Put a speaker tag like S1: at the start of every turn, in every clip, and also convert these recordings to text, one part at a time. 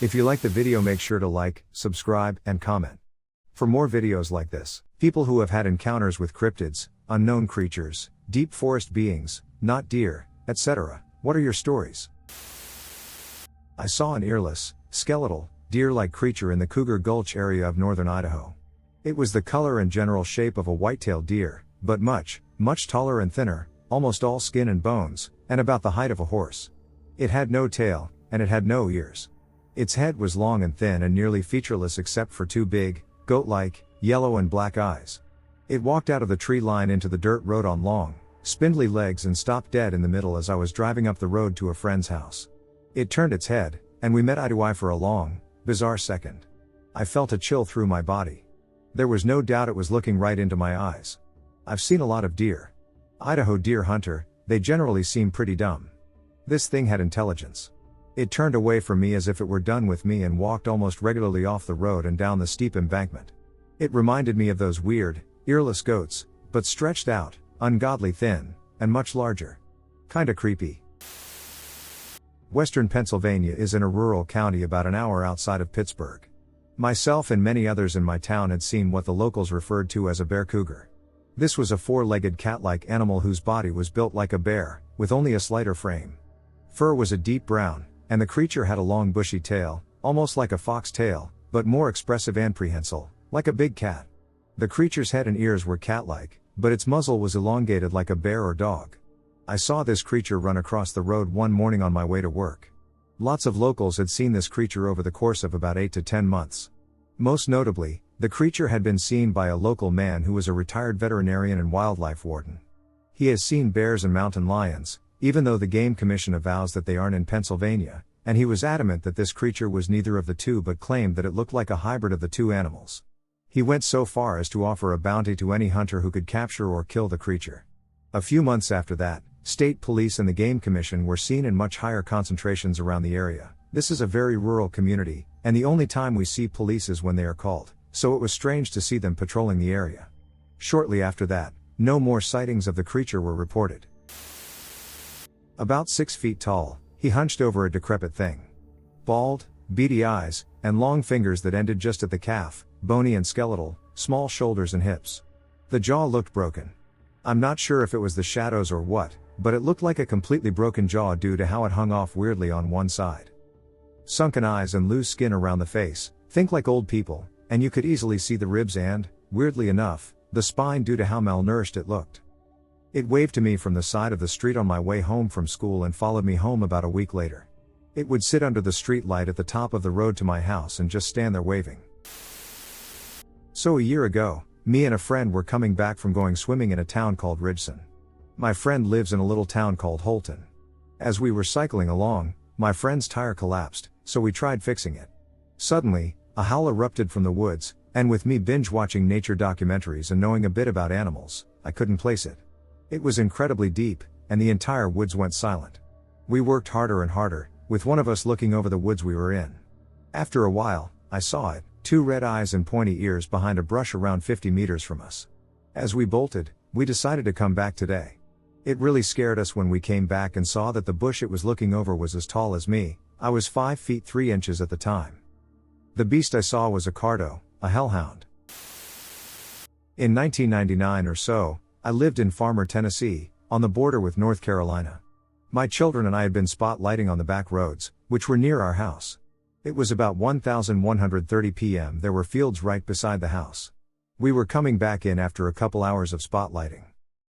S1: If you like the video, make sure to like, subscribe, and comment. For more videos like this, people who have had encounters with cryptids, unknown creatures, deep forest beings, not deer, etc. What are your stories? I saw an earless, skeletal, deer-like creature in the Cougar Gulch area of northern Idaho. It was the color and general shape of a white-tailed deer, but much, much taller and thinner, almost all skin and bones, and about the height of a horse. It had no tail, and it had no ears. Its head was long and thin and nearly featureless except for two big, goat-like, yellow and black eyes. It walked out of the tree line into the dirt road on long, spindly legs and stopped dead in the middle as I was driving up the road to a friend's house. It turned its head, and we met eye to eye for a long, bizarre second. I felt a chill through my body. There was no doubt it was looking right into my eyes. I've seen a lot of deer. Idaho deer hunter, they generally seem pretty dumb. This thing had intelligence. It turned away from me as if it were done with me and walked almost regularly off the road and down the steep embankment. It reminded me of those weird, earless goats, but stretched out, ungodly thin, and much larger. Kinda creepy. Western Pennsylvania is in a rural county about an hour outside of Pittsburgh. Myself and many others in my town had seen what the locals referred to as a bear cougar. This was a four-legged cat-like animal whose body was built like a bear, with only a slighter frame. Fur was a deep brown, and the creature had a long bushy tail, almost like a fox tail, but more expressive and prehensile, like a big cat. The creature's head and ears were cat-like, but its muzzle was elongated like a bear or dog. I saw this creature run across the road one morning on my way to work. Lots of locals had seen this creature over the course of about 8 to 10 months. Most notably, the creature had been seen by a local man who was a retired veterinarian and wildlife warden. He has seen bears and mountain lions, even though the Game Commission avows that they aren't in Pennsylvania, and he was adamant that this creature was neither of the two but claimed that it looked like a hybrid of the two animals. He went so far as to offer a bounty to any hunter who could capture or kill the creature. A few months after that, state police and the Game Commission were seen in much higher concentrations around the area. This is a very rural community, and the only time we see police is when they are called, so it was strange to see them patrolling the area. Shortly after that, no more sightings of the creature were reported. About 6 feet tall, he hunched over a decrepit thing. Bald, beady eyes, and long fingers that ended just at the calf, bony and skeletal, small shoulders and hips. The jaw looked broken. I'm not sure if it was the shadows or what, but it looked like a completely broken jaw due to how it hung off weirdly on one side. Sunken eyes and loose skin around the face, think like old people, and you could easily see the ribs and, weirdly enough, the spine due to how malnourished it looked. It waved to me from the side of the street on my way home from school and followed me home about a week later. It would sit under the street light at the top of the road to my house and just stand there waving. So a year ago, me and a friend were coming back from going swimming in a town called Ridgeson. My friend lives in a little town called Holton. As we were cycling along, my friend's tire collapsed, so we tried fixing it. Suddenly, a howl erupted from the woods, and with me binge-watching nature documentaries and knowing a bit about animals, I couldn't place it. It was incredibly deep, and the entire woods went silent. We worked harder and harder, with one of us looking over the woods we were in. After a while, I saw it, 2 red eyes and pointy ears behind a brush around 50 meters from us. As we bolted, we decided to come back today. It really scared us when we came back and saw that the bush it was looking over was as tall as me. I was 5 feet 3 inches at the time. The beast I saw was a cardo, a hellhound. In 1999 or so, I lived in Farmer, Tennessee, on the border with North Carolina. My children and I had been spotlighting on the back roads, which were near our house. It was about 1130 p.m. There were fields right beside the house. We were coming back in after a couple hours of spotlighting.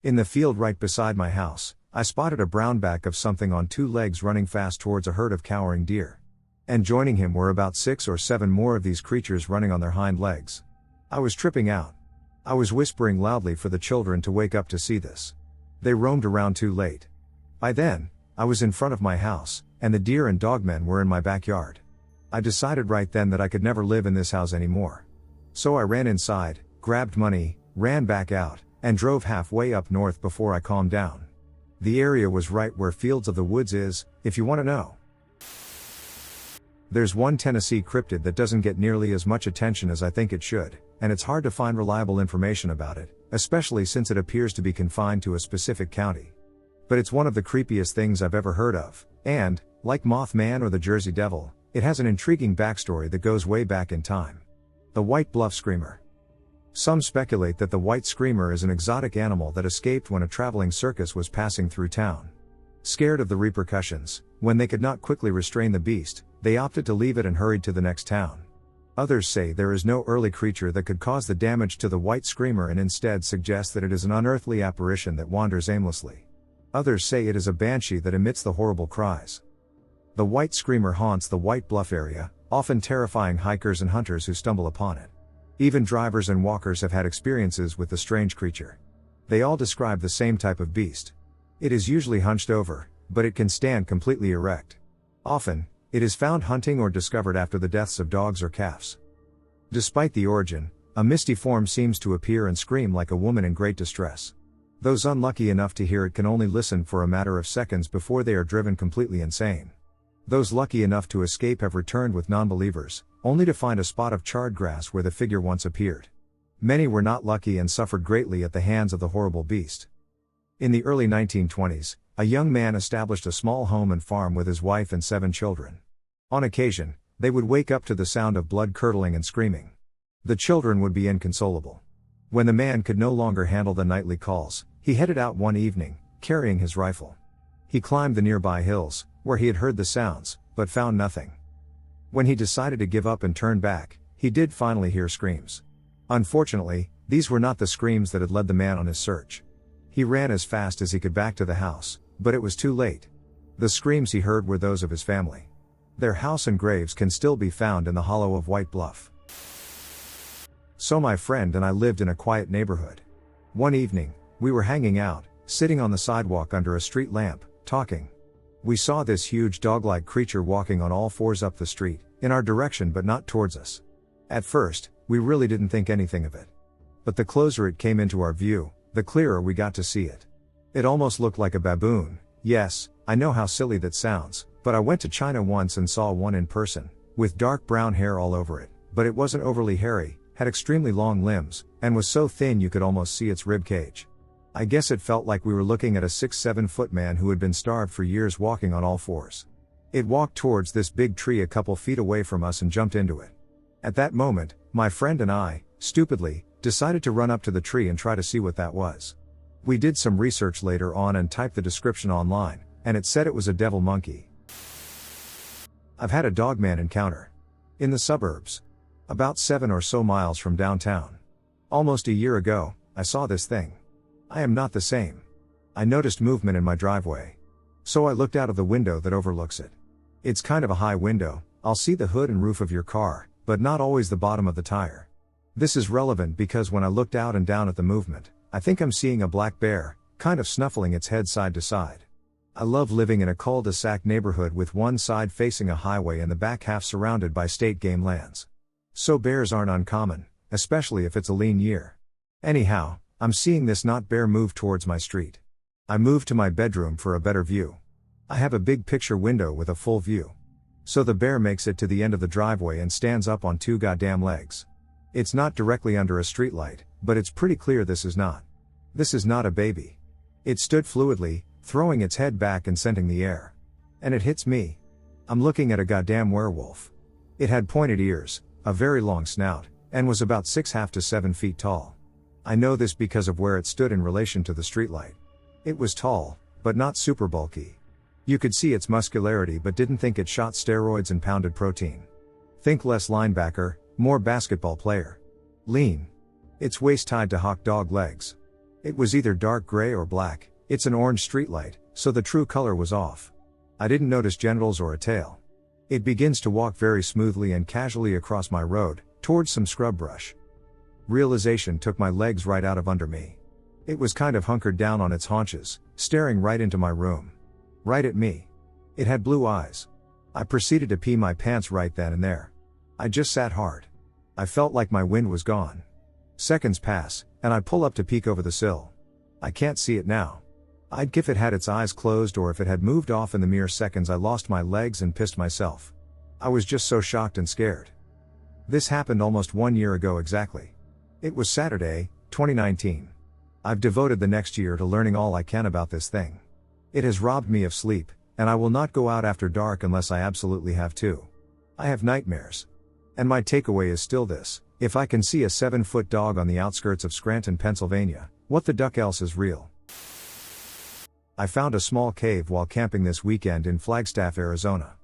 S1: In the field right beside my house, I spotted a brownback of something on 2 legs running fast towards a herd of cowering deer. And joining him were about 6 or 7 more of these creatures running on their hind legs. I was tripping out. I was whispering loudly for the children to wake up to see this. They roamed around too late. By then, I was in front of my house, and the deer and dogmen were in my backyard. I decided right then that I could never live in this house anymore. So I ran inside, grabbed money, ran back out, and drove halfway up north before I calmed down. The area was right where Fields of the Woods is, if you want to know. There's one Tennessee cryptid that doesn't get nearly as much attention as I think it should, and it's hard to find reliable information about it, especially since it appears to be confined to a specific county. But it's one of the creepiest things I've ever heard of, and, like Mothman or the Jersey Devil, it has an intriguing backstory that goes way back in time. The White Bluff Screamer. Some speculate that the White Screamer is an exotic animal that escaped when a traveling circus was passing through town. Scared of the repercussions, when they could not quickly restrain the beast, they opted to leave it and hurried to the next town. Others say there is no earthly creature that could cause the damage to the White Screamer and instead suggest that it is an unearthly apparition that wanders aimlessly. Others say it is a banshee that emits the horrible cries. The White Screamer haunts the White Bluff area, often terrifying hikers and hunters who stumble upon it. Even drivers and walkers have had experiences with the strange creature. They all describe the same type of beast. It is usually hunched over, but it can stand completely erect. Often, it is found hunting or discovered after the deaths of dogs or calves. Despite the origin, a misty form seems to appear and scream like a woman in great distress. Those unlucky enough to hear it can only listen for a matter of seconds before they are driven completely insane. Those lucky enough to escape have returned with non-believers, only to find a spot of charred grass where the figure once appeared. Many were not lucky and suffered greatly at the hands of the horrible beast. In the early 1920s, a young man established a small home and farm with his wife and 7 children. On occasion, they would wake up to the sound of blood curdling and screaming. The children would be inconsolable. When the man could no longer handle the nightly calls, he headed out one evening, carrying his rifle. He climbed the nearby hills, where he had heard the sounds, but found nothing. When he decided to give up and turn back, he did finally hear screams. Unfortunately, these were not the screams that had led the man on his search. He ran as fast as he could back to the house, but it was too late. The screams he heard were those of his family. Their house and graves can still be found in the hollow of White Bluff. So my friend and I lived in a quiet neighborhood. One evening, we were hanging out, sitting on the sidewalk under a street lamp, talking. We saw this huge dog-like creature walking on all fours up the street, in our direction but not towards us. At first, we really didn't think anything of it. But the closer it came into our view, the clearer we got to see it. It almost looked like a baboon. Yes, I know how silly that sounds, but I went to China once and saw one in person, with dark brown hair all over it, but it wasn't overly hairy, had extremely long limbs, and was so thin you could almost see its rib cage. I guess it felt like we were looking at a 6-7 foot man who had been starved for years walking on all fours. It walked towards this big tree a couple feet away from us and jumped into it. At that moment, my friend and I, stupidly, decided to run up to the tree and try to see what that was. We did some research later on and typed the description online, and it said it was a devil monkey. I've had a dogman encounter. In the suburbs. About 7 or so miles from downtown. Almost a year ago, I saw this thing. I am not the same. I noticed movement in my driveway. So I looked out of the window that overlooks it. It's kind of a high window, I'll see the hood and roof of your car, but not always the bottom of the tire. This is relevant because when I looked out and down at the movement, I think I'm seeing a black bear, kind of snuffling its head side to side. I love living in a cul-de-sac neighborhood with one side facing a highway and the back half surrounded by state game lands. So bears aren't uncommon, especially if it's a lean year. Anyhow, I'm seeing this not bear move towards my street. I moved to my bedroom for a better view. I have a big picture window with a full view. So the bear makes it to the end of the driveway and stands up on 2 goddamn legs. It's not directly under a streetlight, but it's pretty clear this is not. This is not a baby. It stood fluidly, throwing its head back and scenting the air. And it hits me. I'm looking at a goddamn werewolf. It had pointed ears, a very long snout, and was about 6.5 to 7 feet tall. I know this because of where it stood in relation to the streetlight. It was tall, but not super bulky. You could see its muscularity but didn't think it shot steroids and pounded protein. Think less linebacker, more basketball player. Lean. Its waist tied to hawk dog legs. It was either dark gray or black, it's an orange streetlight, so the true color was off. I didn't notice genitals or a tail. It begins to walk very smoothly and casually across my road, towards some scrub brush. Realization took my legs right out of under me. It was kind of hunkered down on its haunches, staring right into my room. Right at me. It had blue eyes. I proceeded to pee my pants right then and there. I just sat hard. I felt like my wind was gone. Seconds pass, and I pull up to peek over the sill. I can't see it now. I'd if it had its eyes closed or if it had moved off in the mere seconds I lost my legs and pissed myself. I was just so shocked and scared. This happened almost 1 year ago exactly. It was Saturday, 2019. I've devoted the next year to learning all I can about this thing. It has robbed me of sleep, and I will not go out after dark unless I absolutely have to. I have nightmares. And my takeaway is still this: if I can see a 7-foot dog on the outskirts of Scranton, Pennsylvania, what the duck else is real? I found a small cave while camping this weekend in Flagstaff, Arizona.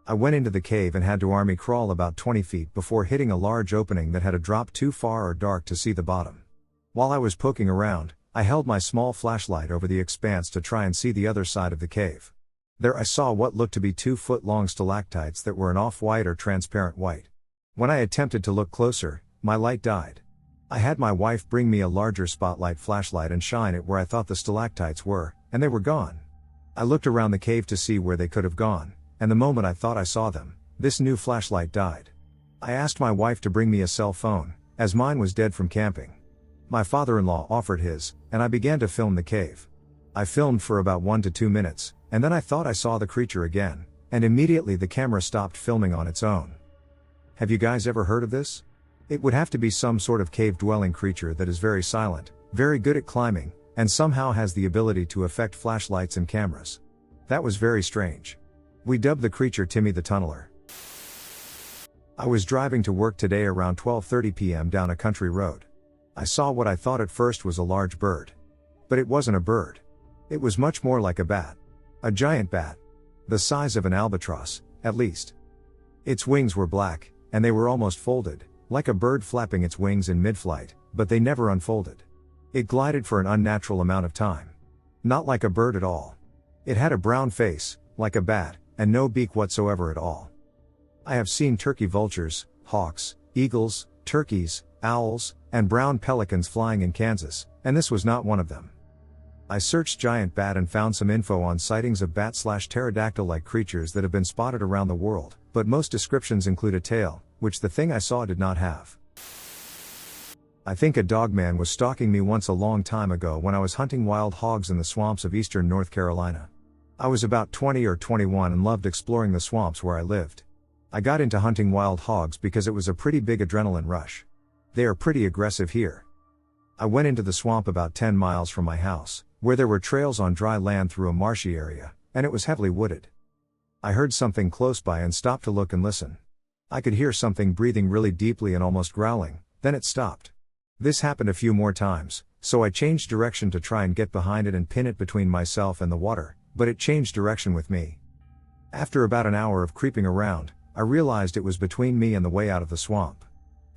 S1: I went into the cave and had to army crawl about 20 feet before hitting a large opening that had a drop too far or dark to see the bottom. While I was poking around, I held my small flashlight over the expanse to try and see the other side of the cave. There I saw what looked to be 2-foot-long stalactites that were an off-white or transparent white. When I attempted to look closer, my light died. I had my wife bring me a larger spotlight flashlight and shine it where I thought the stalactites were, and they were gone. I looked around the cave to see where they could have gone, and the moment I thought I saw them, this new flashlight died. I asked my wife to bring me a cell phone, as mine was dead from camping. My father-in-law offered his, and I began to film the cave. I filmed for about 1 to 2 minutes, and then I thought I saw the creature again, and immediately the camera stopped filming on its own. Have you guys ever heard of this? It would have to be some sort of cave-dwelling creature that is very silent, very good at climbing, and somehow has the ability to affect flashlights and cameras. That was very strange. We dubbed the creature Timmy the Tunneler. I was driving to work today around 12:30 p.m. down a country road. I saw what I thought at first was a large bird. But it wasn't a bird. It was much more like a bat. A giant bat. The size of an albatross, at least. Its wings were black, and they were almost folded, like a bird flapping its wings in mid-flight, but they never unfolded. It glided for an unnatural amount of time. Not like a bird at all. It had a brown face, like a bat, and no beak whatsoever at all. I have seen turkey vultures, hawks, eagles, turkeys, owls, and brown pelicans flying in Kansas, and this was not one of them. I searched giant bat and found some info on sightings of bat/pterodactyl-like creatures that have been spotted around the world, but most descriptions include a tail, which the thing I saw did not have. I think a dogman was stalking me once a long time ago when I was hunting wild hogs in the swamps of eastern North Carolina. I was about 20 or 21 and loved exploring the swamps where I lived. I got into hunting wild hogs because it was a pretty big adrenaline rush. They are pretty aggressive here. I went into the swamp about 10 miles from my house, where there were trails on dry land through a marshy area, and it was heavily wooded. I heard something close by and stopped to look and listen. I could hear something breathing really deeply and almost growling, then it stopped. This happened a few more times, so I changed direction to try and get behind it and pin it between myself and the water, but it changed direction with me. After about an hour of creeping around, I realized it was between me and the way out of the swamp.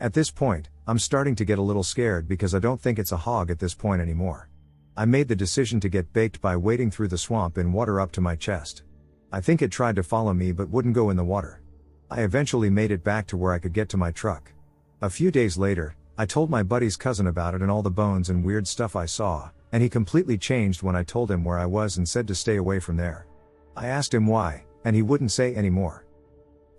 S1: At this point, I'm starting to get a little scared because I don't think it's a hog at this point anymore. I made the decision to get baked by wading through the swamp in water up to my chest. I think it tried to follow me but wouldn't go in the water. I eventually made it back to where I could get to my truck. A few days later, I told my buddy's cousin about it and all the bones and weird stuff I saw, and he completely changed when I told him where I was and said to stay away from there. I asked him why, and he wouldn't say any more.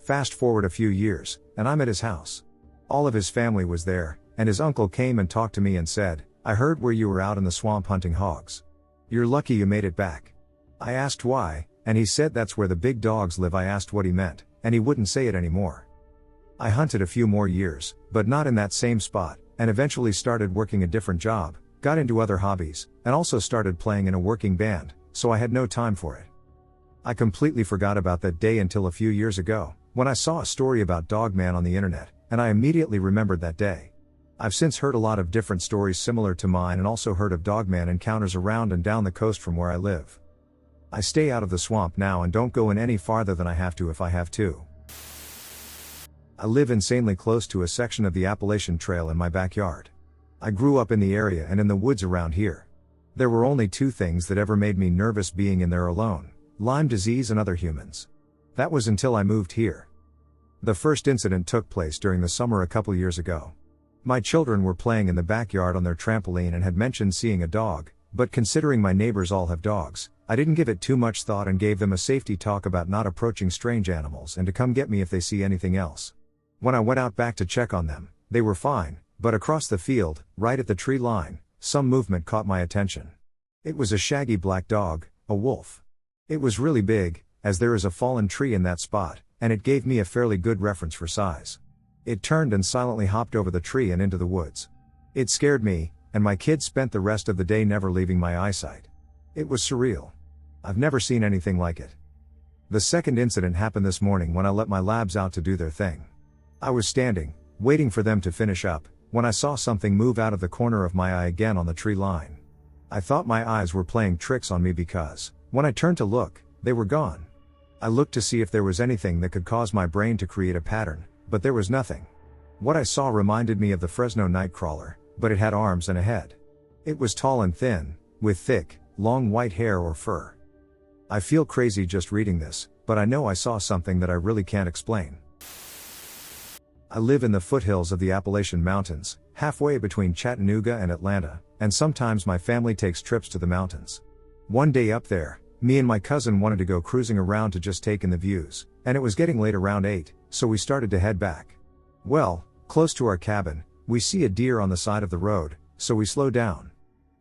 S1: Fast forward a few years, and I'm at his house. All of his family was there, and his uncle came and talked to me and said, "I heard where you were out in the swamp hunting hogs. You're lucky you made it back." I asked why, and he said that's where the big dogs live. I asked what he meant, and he wouldn't say it anymore. I hunted a few more years, but not in that same spot, and eventually started working a different job, got into other hobbies, and also started playing in a working band, so I had no time for it. I completely forgot about that day until a few years ago, when I saw a story about Dogman on the internet, and I immediately remembered that day. I've since heard a lot of different stories similar to mine and also heard of Dogman encounters around and down the coast from where I live. I stay out of the swamp now and don't go in any farther than I have to if I have to. I live insanely close to a section of the Appalachian Trail in my backyard. I grew up in the area and in the woods around here. There were only 2 things that ever made me nervous being in there alone: Lyme disease and other humans. That was until I moved here. The first incident took place during the summer a couple years ago. My children were playing in the backyard on their trampoline and had mentioned seeing a dog, but considering my neighbors all have dogs, I didn't give it too much thought and gave them a safety talk about not approaching strange animals and to come get me if they see anything else. When I went out back to check on them, they were fine, but across the field, right at the tree line, some movement caught my attention. It was a shaggy black dog, a wolf. It was really big, as there is a fallen tree in that spot, and it gave me a fairly good reference for size. It turned and silently hopped over the tree and into the woods. It scared me, and my kids spent the rest of the day never leaving my eyesight. It was surreal. I've never seen anything like it. The second incident happened this morning when I let my labs out to do their thing. I was standing, waiting for them to finish up, when I saw something move out of the corner of my eye again on the tree line. I thought my eyes were playing tricks on me because, when I turned to look, they were gone. I looked to see if there was anything that could cause my brain to create a pattern, but there was nothing. What I saw reminded me of the Fresno nightcrawler, but it had arms and a head. It was tall and thin, with thick, long white hair or fur. I feel crazy just reading this, but I know I saw something that I really can't explain. I live in the foothills of the Appalachian Mountains, halfway between Chattanooga and Atlanta, and sometimes my family takes trips to the mountains. One day up there, me and my cousin wanted to go cruising around to just take in the views, and it was getting late around 8, so we started to head back. Well, close to our cabin, we see a deer on the side of the road, so we slow down.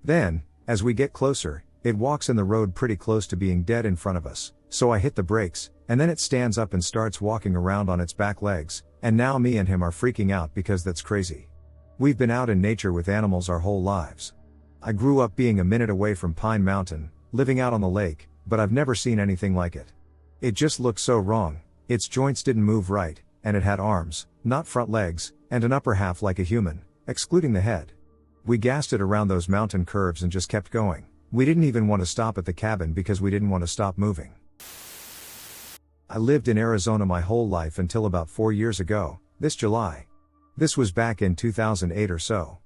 S1: Then, as we get closer, it walks in the road pretty close to being dead in front of us, so I hit the brakes, and then it stands up and starts walking around on its back legs, and now me and him are freaking out because that's crazy. We've been out in nature with animals our whole lives. I grew up being a minute away from Pine Mountain, living out on the lake, but I've never seen anything like it. It just looked so wrong, its joints didn't move right, and it had arms, not front legs, and an upper half like a human, excluding the head. We gassed it around those mountain curves and just kept going. We didn't even want to stop at the cabin because we didn't want to stop moving. I lived in Arizona my whole life until about 4 years ago, this July. This was back in 2008 or so.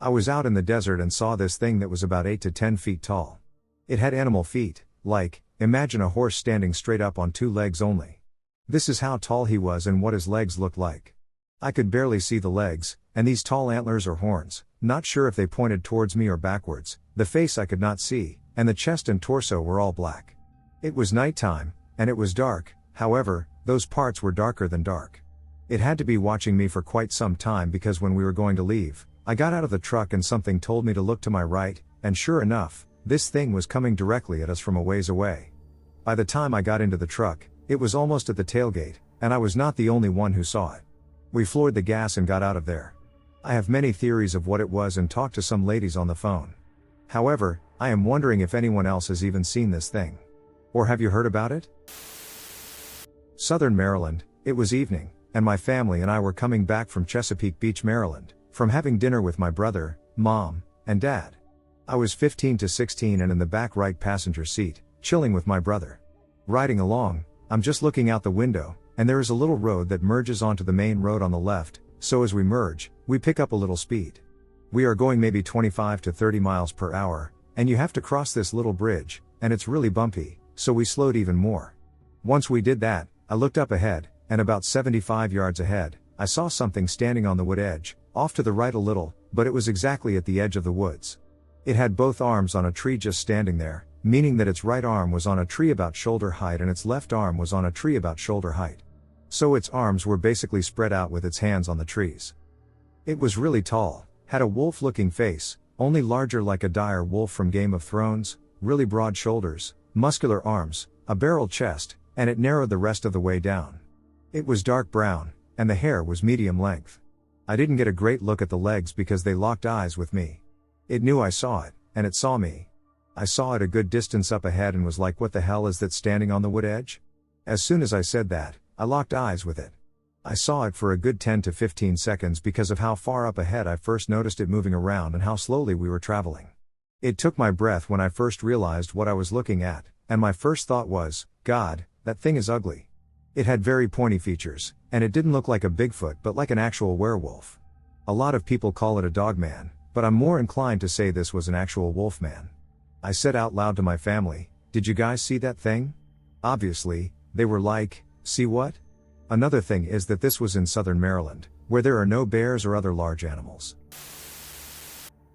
S1: I was out in the desert and saw this thing that was about 8 to 10 feet tall. It had animal feet, like, imagine a horse standing straight up on 2 legs only. This is how tall he was and what his legs looked like. I could barely see the legs, and these tall antlers or horns, not sure if they pointed towards me or backwards, the face I could not see, and the chest and torso were all black. It was nighttime, and it was dark, however, those parts were darker than dark. It had to be watching me for quite some time because when we were going to leave, I got out of the truck and something told me to look to my right, and sure enough, this thing was coming directly at us from a ways away. By the time I got into the truck, it was almost at the tailgate, and I was not the only one who saw it. We floored the gas and got out of there. I have many theories of what it was and talked to some ladies on the phone. However, I am wondering if anyone else has even seen this thing. Or have you heard about it? Southern Maryland, it was evening, and my family and I were coming back from Chesapeake Beach, Maryland, from having dinner with my brother, mom, and dad. I was 15 to 16 and in the back right passenger seat, chilling with my brother. Riding along, I'm just looking out the window, and there is a little road that merges onto the main road on the left, so as we merge, we pick up a little speed. We are going maybe 25 to 30 miles per hour, and you have to cross this little bridge, and it's really bumpy, so we slowed even more. Once we did that, I looked up ahead, and about 75 yards ahead, I saw something standing on the wood edge, off to the right a little, but it was exactly at the edge of the woods. It had both arms on a tree just standing there, meaning that its right arm was on a tree about shoulder height and its left arm was on a tree about shoulder height. So its arms were basically spread out with its hands on the trees. It was really tall, had a wolf-looking face, only larger like a dire wolf from Game of Thrones, really broad shoulders, muscular arms, a barrel chest, and it narrowed the rest of the way down. It was dark brown, and the hair was medium length. I didn't get a great look at the legs because they locked eyes with me. It knew I saw it, and it saw me. I saw it a good distance up ahead and was like, what the hell is that standing on the wood edge? As soon as I said that, I locked eyes with it. I saw it for a good 10 to 15 seconds because of how far up ahead I first noticed it moving around and how slowly we were traveling. It took my breath when I first realized what I was looking at, and my first thought was, God, that thing is ugly. It had very pointy features, and it didn't look like a Bigfoot but like an actual werewolf. A lot of people call it a dogman, but I'm more inclined to say this was an actual wolfman. I said out loud to my family, did you guys see that thing? Obviously, they were like, see what? Another thing is that this was in southern Maryland, where there are no bears or other large animals.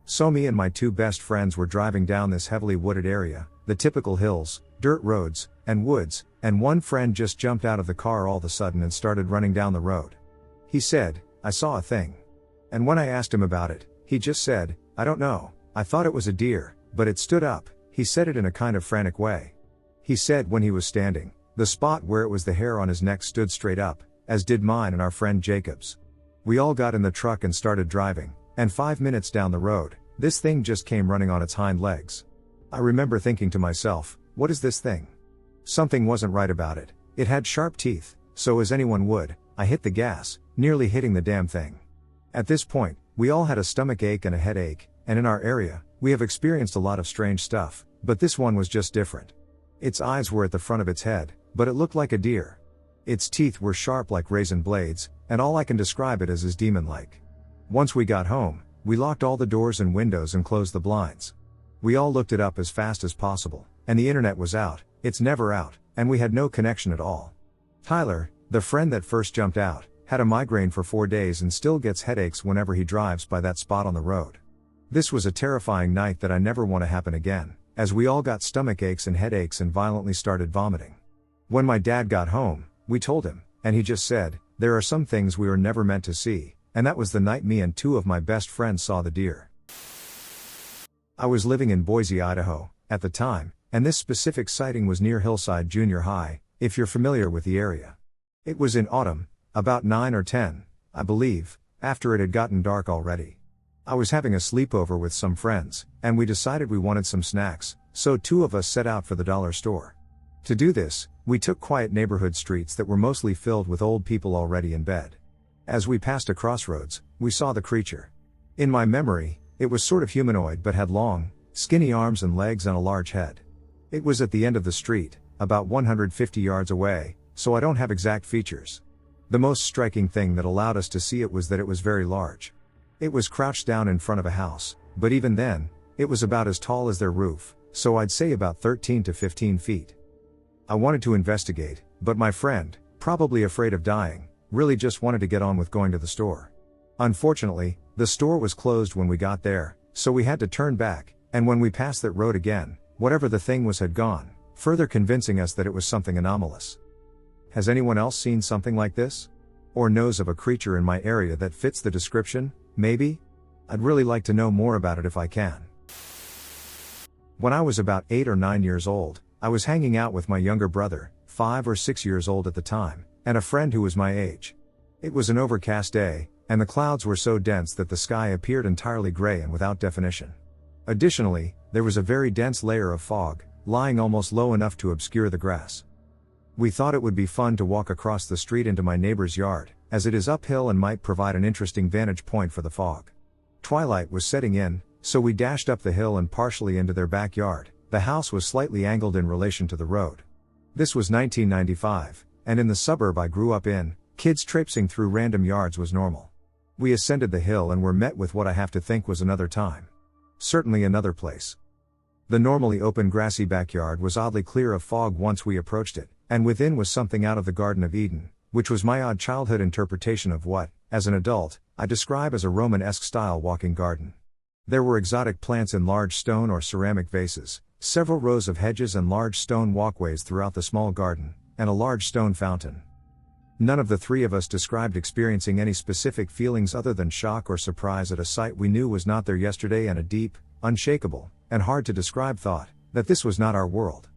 S1: So me and my 2 best friends were driving down this heavily wooded area, the typical hills, dirt roads, and woods, and one friend just jumped out of the car all of a sudden and started running down the road. He said, I saw a thing. And when I asked him about it, he just said, I don't know, I thought it was a deer, but it stood up. He said it in a kind of frantic way. He said when he was standing, the spot where it was the hair on his neck stood straight up, as did mine and our friend Jacob's. We all got in the truck and started driving, and 5 minutes down the road, this thing just came running on its hind legs. I remember thinking to myself, what is this thing? Something wasn't right about it, It had sharp teeth, so as anyone would, I hit the gas, nearly hitting the damn thing. At this point, we all had a stomach ache and a headache, and in our area, we have experienced a lot of strange stuff, but this one was just different. Its eyes were at the front of its head, but it looked like a deer. Its teeth were sharp like raisin blades, and all I can describe it as is demon-like. Once we got home, we locked all the doors and windows and closed the blinds. We all looked it up as fast as possible, and the internet was out, it's never out, and we had no connection at all. Tyler, the friend that first jumped out, had a migraine for 4 days and still gets headaches whenever he drives by that spot on the road. This was a terrifying night that I never want to happen again, as we all got stomach aches and headaches and violently started vomiting. When my dad got home, we told him, and he just said, "There are some things we were never meant to see," and that was the night me and 2 of my best friends saw the deer. I was living in Boise, Idaho, at the time, and this specific sighting was near Hillside Junior High, if you're familiar with the area. It was in autumn, about 9 or 10, I believe, after it had gotten dark already. I was having a sleepover with some friends, and we decided we wanted some snacks, so 2 of us set out for the dollar store. To do this, we took quiet neighborhood streets that were mostly filled with old people already in bed. As we passed a crossroads, we saw the creature. In my memory, it was sort of humanoid but had long, skinny arms and legs and a large head. It was at the end of the street, about 150 yards away, so I don't have exact features. The most striking thing that allowed us to see it was that it was very large. It was crouched down in front of a house, but even then, it was about as tall as their roof, so I'd say about 13 to 15 feet. I wanted to investigate, but my friend, probably afraid of dying, really just wanted to get on with going to the store. Unfortunately, the store was closed when we got there, so we had to turn back, and when we passed that road again, whatever the thing was had gone, further convincing us that it was something anomalous. Has anyone else seen something like this? Or knows of a creature in my area that fits the description, maybe? I'd really like to know more about it if I can. When I was about 8 or 9 years old, I was hanging out with my younger brother, 5 or 6 years old at the time, and a friend who was my age. It was an overcast day, and the clouds were so dense that the sky appeared entirely gray and without definition. Additionally, there was a very dense layer of fog, lying almost low enough to obscure the grass. We thought it would be fun to walk across the street into my neighbor's yard, as it is uphill and might provide an interesting vantage point for the fog. Twilight was setting in, so we dashed up the hill and partially into their backyard. The house was slightly angled in relation to the road. This was 1995, and in the suburb I grew up in, kids traipsing through random yards was normal. We ascended the hill and were met with what I have to think was another time. Certainly another place. The normally open grassy backyard was oddly clear of fog once we approached it, and within was something out of the Garden of Eden, which was my odd childhood interpretation of what, as an adult, I describe as a Romanesque style walking garden. There were exotic plants in large stone or ceramic vases, several rows of hedges and large stone walkways throughout the small garden, and a large stone fountain. None of the 3 of us described experiencing any specific feelings other than shock or surprise at a sight we knew was not there yesterday and a deep, unshakable, and hard to describe thought, that this was not our world.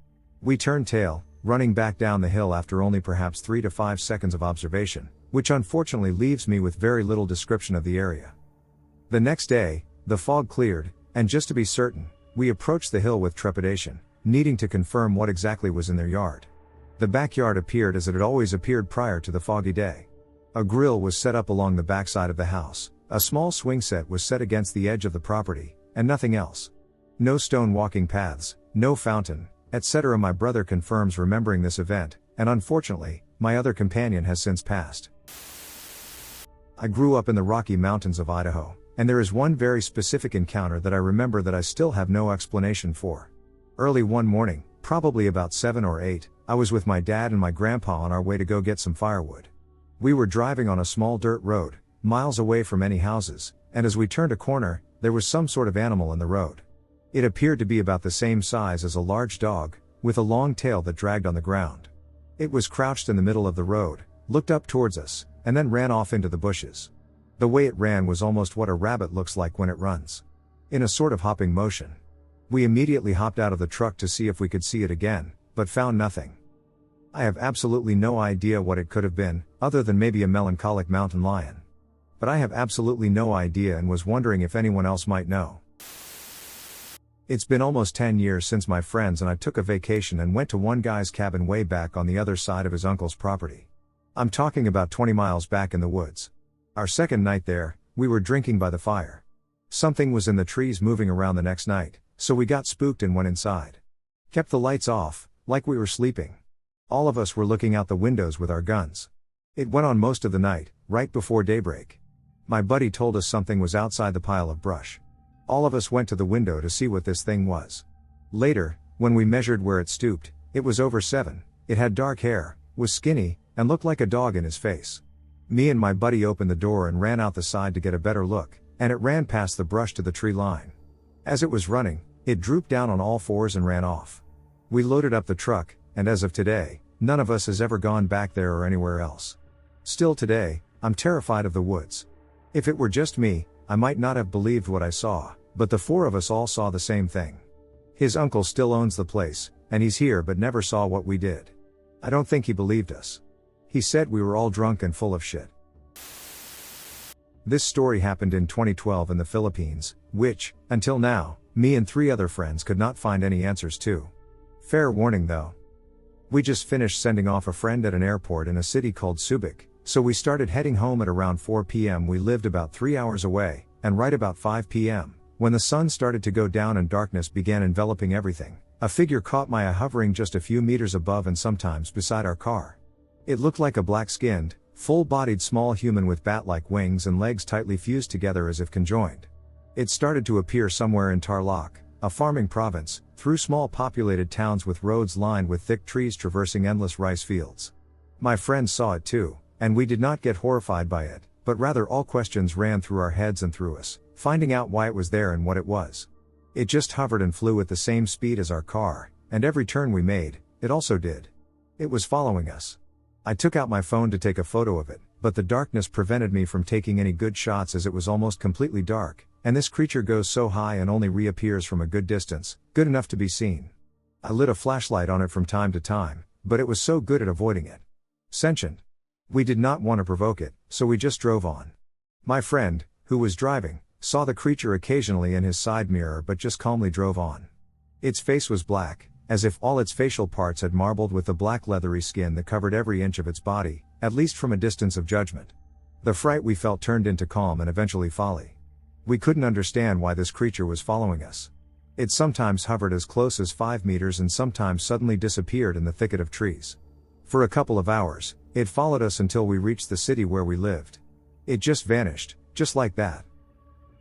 S1: We turned tail, running back down the hill after only perhaps 3 to 5 seconds of observation, which unfortunately leaves me with very little description of the area. The next day, the fog cleared, and just to be certain, we approached the hill with trepidation, needing to confirm what exactly was in their yard. The backyard appeared as it had always appeared prior to the foggy day. A grill was set up along the backside of the house, a small swing set was set against the edge of the property, and nothing else. No stone walking paths, no fountain, etc. My brother confirms remembering this event, and unfortunately, my other companion has since passed. I grew up in the Rocky Mountains of Idaho, and there is one very specific encounter that I remember that I still have no explanation for. Early one morning, probably about 7 or 8, I was with my dad and my grandpa on our way to go get some firewood. We were driving on a small dirt road, miles away from any houses, and as we turned a corner, there was some sort of animal in the road. It appeared to be about the same size as a large dog, with a long tail that dragged on the ground. It was crouched in the middle of the road, looked up towards us, and then ran off into the bushes. The way it ran was almost what a rabbit looks like when it runs. In a sort of hopping motion. We immediately hopped out of the truck to see if we could see it again, but found nothing. I have absolutely no idea what it could have been, other than maybe a melancholic mountain lion. But I have absolutely no idea and was wondering if anyone else might know. It's been almost 10 years since my friends and I took a vacation and went to one guy's cabin way back on the other side of his uncle's property. I'm talking about 20 miles back in the woods. Our second night there, we were drinking by the fire. Something was in the trees moving around the next night, so we got spooked and went inside. Kept the lights off, like we were sleeping. All of us were looking out the windows with our guns. It went on most of the night, right before daybreak. My buddy told us something was outside the pile of brush. All of us went to the window to see what this thing was. Later, when we measured where it stooped, it was over 7, it had dark hair, was skinny, and looked like a dog in his face. Me and my buddy opened the door and ran out the side to get a better look, and it ran past the brush to the tree line. As it was running, it drooped down on all fours and ran off. We loaded up the truck, and as of today, none of us has ever gone back there or anywhere else. Still today, I'm terrified of the woods. If it were just me, I might not have believed what I saw, but the 4 of us all saw the same thing. His uncle still owns the place, and he's here but never saw what we did. I don't think he believed us. He said we were all drunk and full of shit. This story happened in 2012 in the Philippines, which, until now, me and 3 other friends could not find any answers to. Fair warning though. We just finished sending off a friend at an airport in a city called Subic, so we started heading home at around 4 p.m. We lived about 3 hours away, and right about 5 p.m., when the sun started to go down and darkness began enveloping everything, a figure caught my eye hovering just a few meters above and sometimes beside our car. It looked like a black-skinned, full-bodied small human with bat-like wings and legs tightly fused together as if conjoined. It started to appear somewhere in Tarlac, a farming province, through small populated towns with roads lined with thick trees traversing endless rice fields. My friends saw it too, and we did not get horrified by it, but rather all questions ran through our heads and through us, finding out why it was there and what it was. It just hovered and flew at the same speed as our car, and every turn we made, it also did. It was following us. I took out my phone to take a photo of it, but the darkness prevented me from taking any good shots as it was almost completely dark, and this creature goes so high and only reappears from a good distance, good enough to be seen. I lit a flashlight on it from time to time, but it was so good at avoiding it. Sentient. We did not want to provoke it, so we just drove on. My friend, who was driving, saw the creature occasionally in his side mirror but just calmly drove on. Its face was black, as if all its facial parts had marbled with the black leathery skin that covered every inch of its body, at least from a distance of judgment. The fright we felt turned into calm and eventually folly. We couldn't understand why this creature was following us. It sometimes hovered as close as 5 meters and sometimes suddenly disappeared in the thicket of trees. For a couple of hours, it followed us until we reached the city where we lived. It just vanished, just like that.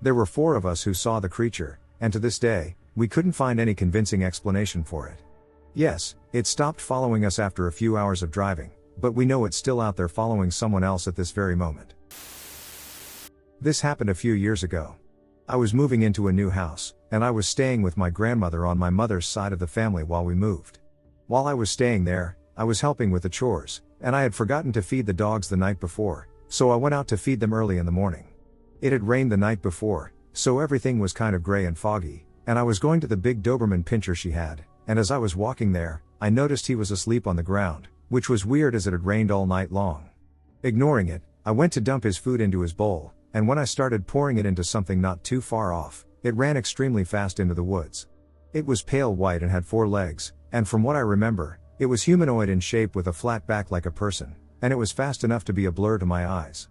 S1: There were 4 of us who saw the creature, and to this day, we couldn't find any convincing explanation for it. Yes, it stopped following us after a few hours of driving, but we know it's still out there following someone else at this very moment. This happened a few years ago. I was moving into a new house, and I was staying with my grandmother on my mother's side of the family while we moved. While I was staying there, I was helping with the chores, and I had forgotten to feed the dogs the night before, so I went out to feed them early in the morning. It had rained the night before, so everything was kind of gray and foggy, and I was going to the big Doberman pinscher she had, and as I was walking there, I noticed he was asleep on the ground, which was weird as it had rained all night long. Ignoring it, I went to dump his food into his bowl, and when I started pouring it into something not too far off, it ran extremely fast into the woods. It was pale white and had 4 legs, and from what I remember, it was humanoid in shape with a flat back like a person, and it was fast enough to be a blur to my eyes.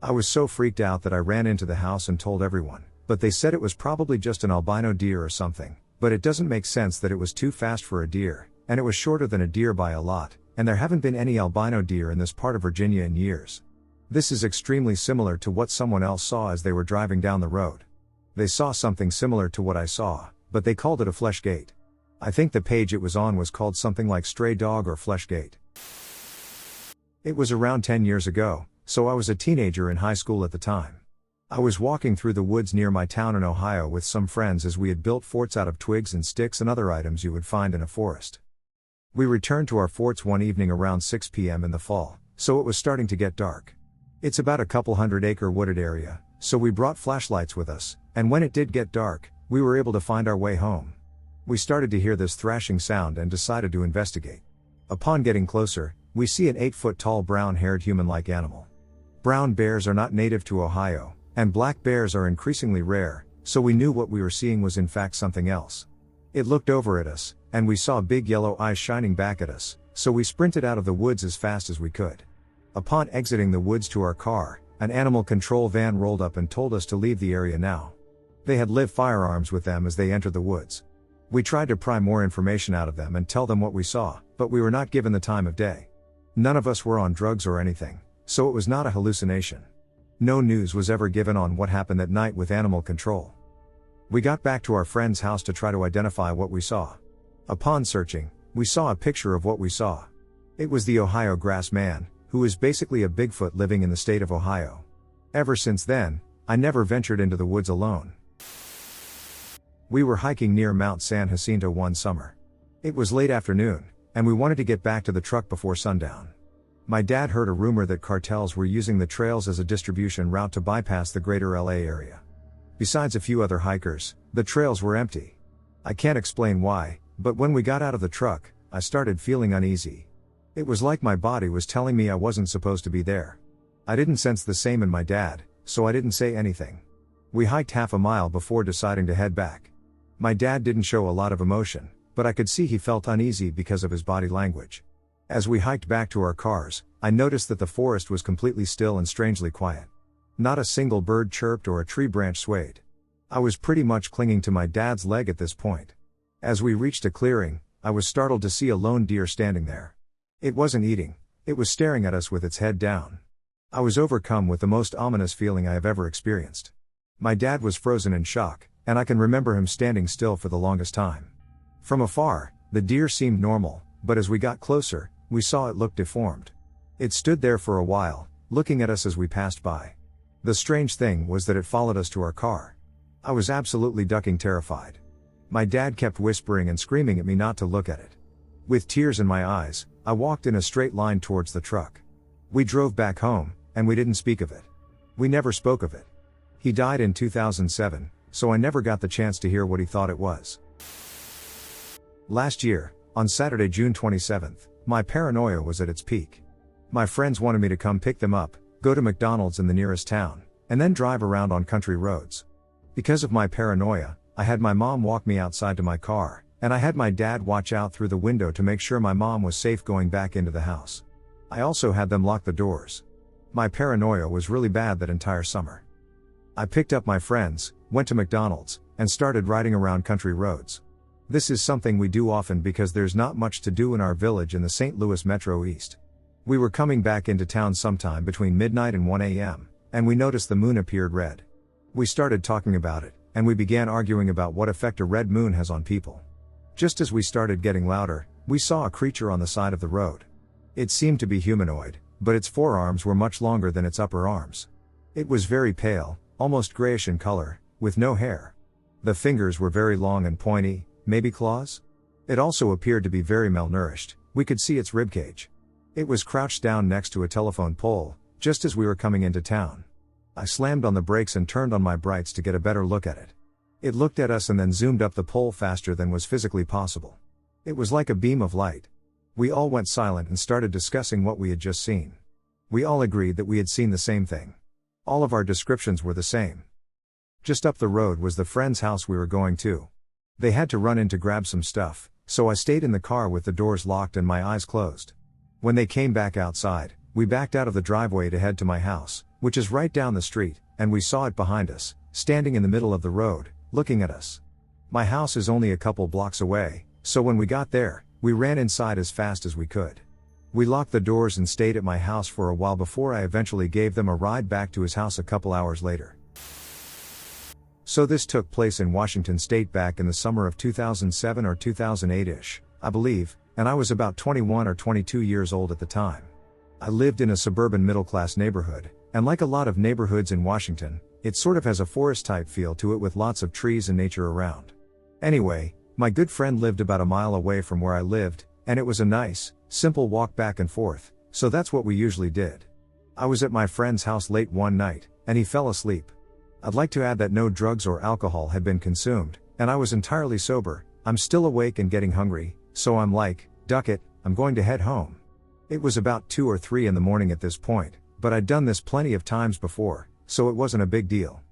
S1: I was so freaked out that I ran into the house and told everyone, but they said it was probably just an albino deer or something, but it doesn't make sense that it was too fast for a deer, and it was shorter than a deer by a lot, and there haven't been any albino deer in this part of Virginia in years. This is extremely similar to what someone else saw as they were driving down the road. They saw something similar to what I saw, but they called it a Flesh-gait. I think the page it was on was called something like Stray Dog or Flesh-gait. It was around 10 years ago, so I was a teenager in high school at the time. I was walking through the woods near my town in Ohio with some friends as we had built forts out of twigs and sticks and other items you would find in a forest. We returned to our forts one evening around 6 p.m. in the fall, so it was starting to get dark. It's about a couple 100-acre wooded area, so we brought flashlights with us, and when it did get dark, we were able to find our way home. We started to hear this thrashing sound and decided to investigate. Upon getting closer, we see an 8-foot-tall brown-haired human-like animal. Brown bears are not native to Ohio, and black bears are increasingly rare, so we knew what we were seeing was in fact something else. It looked over at us, and we saw big yellow eyes shining back at us, so we sprinted out of the woods as fast as we could. Upon exiting the woods to our car, an animal control van rolled up and told us to leave the area now. They had live firearms with them as they entered the woods. We tried to pry more information out of them and tell them what we saw, but we were not given the time of day. None of us were on drugs or anything, so it was not a hallucination. No news was ever given on what happened that night with animal control. We got back to our friend's house to try to identify what we saw. Upon searching, we saw a picture of what we saw. It was the Ohio grass man, who is basically a Bigfoot living in the state of Ohio. Ever since then, I never ventured into the woods alone. We were hiking near Mount San Jacinto one summer. It was late afternoon, and we wanted to get back to the truck before sundown. My dad heard a rumor that cartels were using the trails as a distribution route to bypass the greater LA area. Besides a few other hikers, the trails were empty. I can't explain why, but when we got out of the truck, I started feeling uneasy. It was like my body was telling me I wasn't supposed to be there. I didn't sense the same in my dad, so I didn't say anything. We hiked half a mile before deciding to head back. My dad didn't show a lot of emotion, but I could see he felt uneasy because of his body language. As we hiked back to our cars, I noticed that the forest was completely still and strangely quiet. Not a single bird chirped or a tree branch swayed. I was pretty much clinging to my dad's leg at this point. As we reached a clearing, I was startled to see a lone deer standing there. It wasn't eating, it was staring at us with its head down. I was overcome with the most ominous feeling I have ever experienced. My dad was frozen in shock, and I can remember him standing still for the longest time. From afar, the deer seemed normal, but as we got closer, we saw it look deformed. It stood there for a while, looking at us as we passed by. The strange thing was that it followed us to our car. I was absolutely ducking, terrified. My dad kept whispering and screaming at me not to look at it. With tears in my eyes, I walked in a straight line towards the truck. We drove back home, and we didn't speak of it. We never spoke of it. He died in 2007, so I never got the chance to hear what he thought it was. Last year, on Saturday, June 27th, my paranoia was at its peak. My friends wanted me to come pick them up, go to McDonald's in the nearest town, and then drive around on country roads. Because of my paranoia, I had my mom walk me outside to my car, and I had my dad watch out through the window to make sure my mom was safe going back into the house. I also had them lock the doors. My paranoia was really bad that entire summer. I picked up my friends, went to McDonald's, and started riding around country roads. This is something we do often because there's not much to do in our village in the St. Louis Metro East. We were coming back into town sometime between midnight and 1 a.m., and we noticed the moon appeared red. We started talking about it, and we began arguing about what effect a red moon has on people. Just as we started getting louder, we saw a creature on the side of the road. It seemed to be humanoid, but its forearms were much longer than its upper arms. It was very pale, almost grayish in color, with no hair. The fingers were very long and pointy, maybe claws? It also appeared to be very malnourished. We could see its ribcage. It was crouched down next to a telephone pole, just as we were coming into town. I slammed on the brakes and turned on my brights to get a better look at it. It looked at us and then zoomed up the pole faster than was physically possible. It was like a beam of light. We all went silent and started discussing what we had just seen. We all agreed that we had seen the same thing. All of our descriptions were the same. Just up the road was the friend's house we were going to. They had to run in to grab some stuff, so I stayed in the car with the doors locked and my eyes closed. When they came back outside, we backed out of the driveway to head to my house, which is right down the street, and we saw it behind us, standing in the middle of the road, looking at us. My house is only a couple blocks away, so when we got there, we ran inside as fast as we could. We locked the doors and stayed at my house for a while before I eventually gave them a ride back to his house a couple hours later. So this took place in Washington state back in the summer of 2007 or 2008-ish, I believe, and I was about 21 or 22 years old at the time. I lived in a suburban middle-class neighborhood, and like a lot of neighborhoods in Washington, it sort of has a forest-type feel to it with lots of trees and nature around. Anyway, my good friend lived about a mile away from where I lived, and it was a nice, simple walk back and forth, so that's what we usually did. I was at my friend's house late one night, and he fell asleep. I'd like to add that no drugs or alcohol had been consumed, and I was entirely sober. I'm still awake and getting hungry, so I'm like, duck it, I'm going to head home. It was about 2 or 3 in the morning at this point, but I'd done this plenty of times before, so it wasn't a big deal.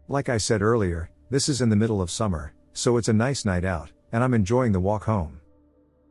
S1: Like I said earlier, this is in the middle of summer, so it's a nice night out, and I'm enjoying the walk home.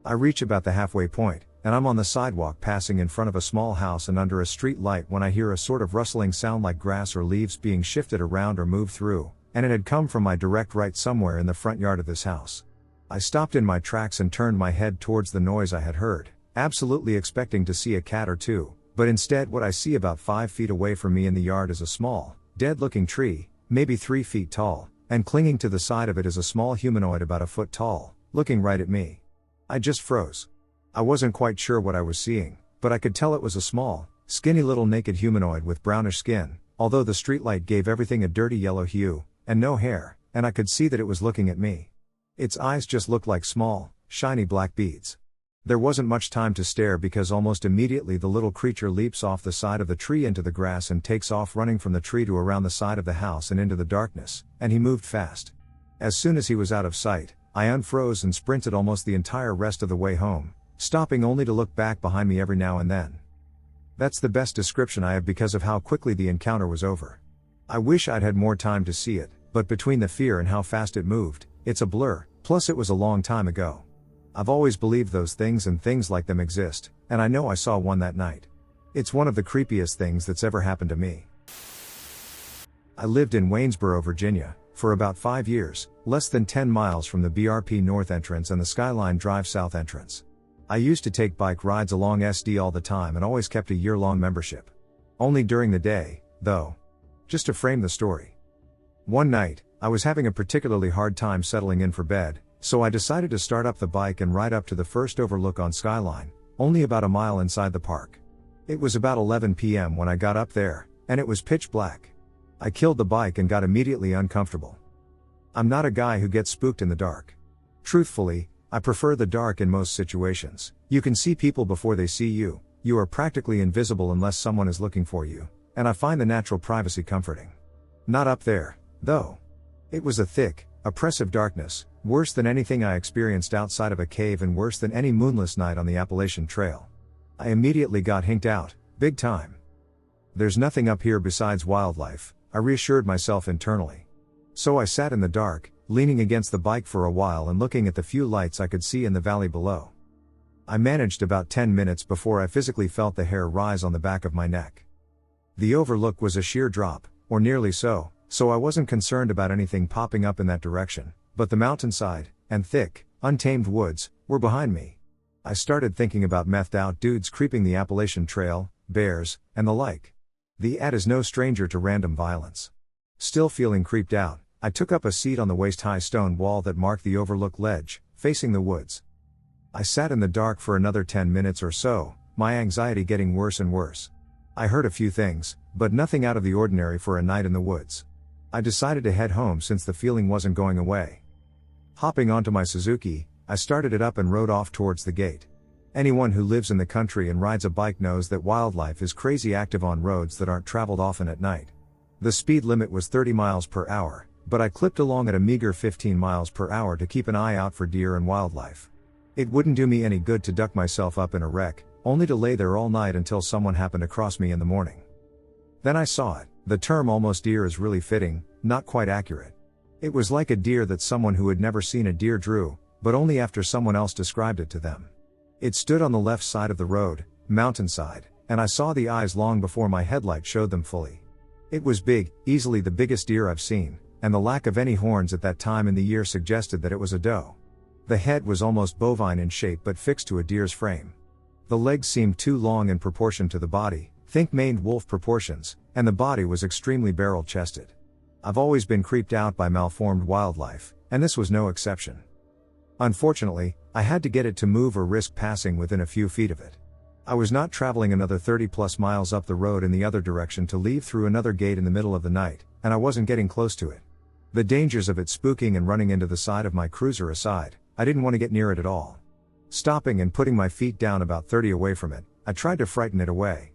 S1: I reach about the halfway point, and I'm on the sidewalk passing in front of a small house and under a street light when I hear a sort of rustling sound like grass or leaves being shifted around or moved through, and it had come from my direct right somewhere in the front yard of this house. I stopped in my tracks and turned my head towards the noise I had heard, absolutely expecting to see a cat or two, but instead what I see about 5 feet away from me in the yard is a small, dead-looking tree, maybe 3 feet tall, and clinging to the side of it is a small humanoid about a foot tall, looking right at me. I just froze. I wasn't quite sure what I was seeing, but I could tell it was a small, skinny little naked humanoid with brownish skin, although the streetlight gave everything a dirty yellow hue, and no hair, and I could see that it was looking at me. Its eyes just looked like small, shiny black beads. There wasn't much time to stare because almost immediately the little creature leaps off the side of the tree into the grass and takes off running from the tree to around the side of the house and into the darkness, and he moved fast. As soon as he was out of sight, I unfroze and sprinted almost the entire rest of the way home, stopping only to look back behind me every now and then. That's the best description I have because of how quickly the encounter was over. I wish I'd had more time to see it, but between the fear and how fast it moved, it's a blur, plus it was a long time ago. I've always believed those things and things like them exist, and I know I saw one that night. It's one of the creepiest things that's ever happened to me. I lived in Waynesboro, Virginia, for about 5 years, less than 10 miles from the BRP North entrance and the Skyline Drive South entrance. I used to take bike rides along SD all the time and always kept a year-long membership. Only during the day, though. Just to frame the story. One night, I was having a particularly hard time settling in for bed, so I decided to start up the bike and ride up to the first overlook on Skyline, only about a mile inside the park. It was about 11 p.m. when I got up there, and it was pitch black. I killed the bike and got immediately uncomfortable. I'm not a guy who gets spooked in the dark. Truthfully, I prefer the dark in most situations. You can see people before they see you, you are practically invisible unless someone is looking for you, and I find the natural privacy comforting. Not up there, though. It was a thick, oppressive darkness, worse than anything I experienced outside of a cave and worse than any moonless night on the Appalachian Trail. I immediately got hinked out, big time. There's nothing up here besides wildlife, I reassured myself internally. So I sat in the dark, leaning against the bike for a while and looking at the few lights I could see in the valley below. I managed about 10 minutes before I physically felt the hair rise on the back of my neck. The overlook was a sheer drop, or nearly so I wasn't concerned about anything popping up in that direction, but the mountainside, and thick, untamed woods, were behind me. I started thinking about methed out dudes creeping the Appalachian Trail, bears, and the like. The ad is no stranger to random violence. Still feeling creeped out, I took up a seat on the waist-high stone wall that marked the overlook ledge, facing the woods. I sat in the dark for another 10 minutes or so, my anxiety getting worse and worse. I heard a few things, but nothing out of the ordinary for a night in the woods. I decided to head home since the feeling wasn't going away. Hopping onto my Suzuki, I started it up and rode off towards the gate. Anyone who lives in the country and rides a bike knows that wildlife is crazy active on roads that aren't traveled often at night. The speed limit was 30 miles per hour, but I clipped along at a meager 15 miles per hour to keep an eye out for deer and wildlife. It wouldn't do me any good to duck myself up in a wreck, only to lay there all night until someone happened across me in the morning. Then I saw it. The term almost deer is really fitting, not quite accurate. It was like a deer that someone who had never seen a deer drew, but only after someone else described it to them. It stood on the left side of the road, mountainside, and I saw the eyes long before my headlight showed them fully. It was big, easily the biggest deer I've seen, and the lack of any horns at that time in the year suggested that it was a doe. The head was almost bovine in shape but fixed to a deer's frame. The legs seemed too long in proportion to the body, think maned wolf proportions, and the body was extremely barrel-chested. I've always been creeped out by malformed wildlife, and this was no exception. Unfortunately, I had to get it to move or risk passing within a few feet of it. I was not traveling another 30+ miles up the road in the other direction to leave through another gate in the middle of the night, and I wasn't getting close to it. The dangers of it spooking and running into the side of my cruiser aside, I didn't want to get near it at all. Stopping and putting my feet down about 30 away from it, I tried to frighten it away.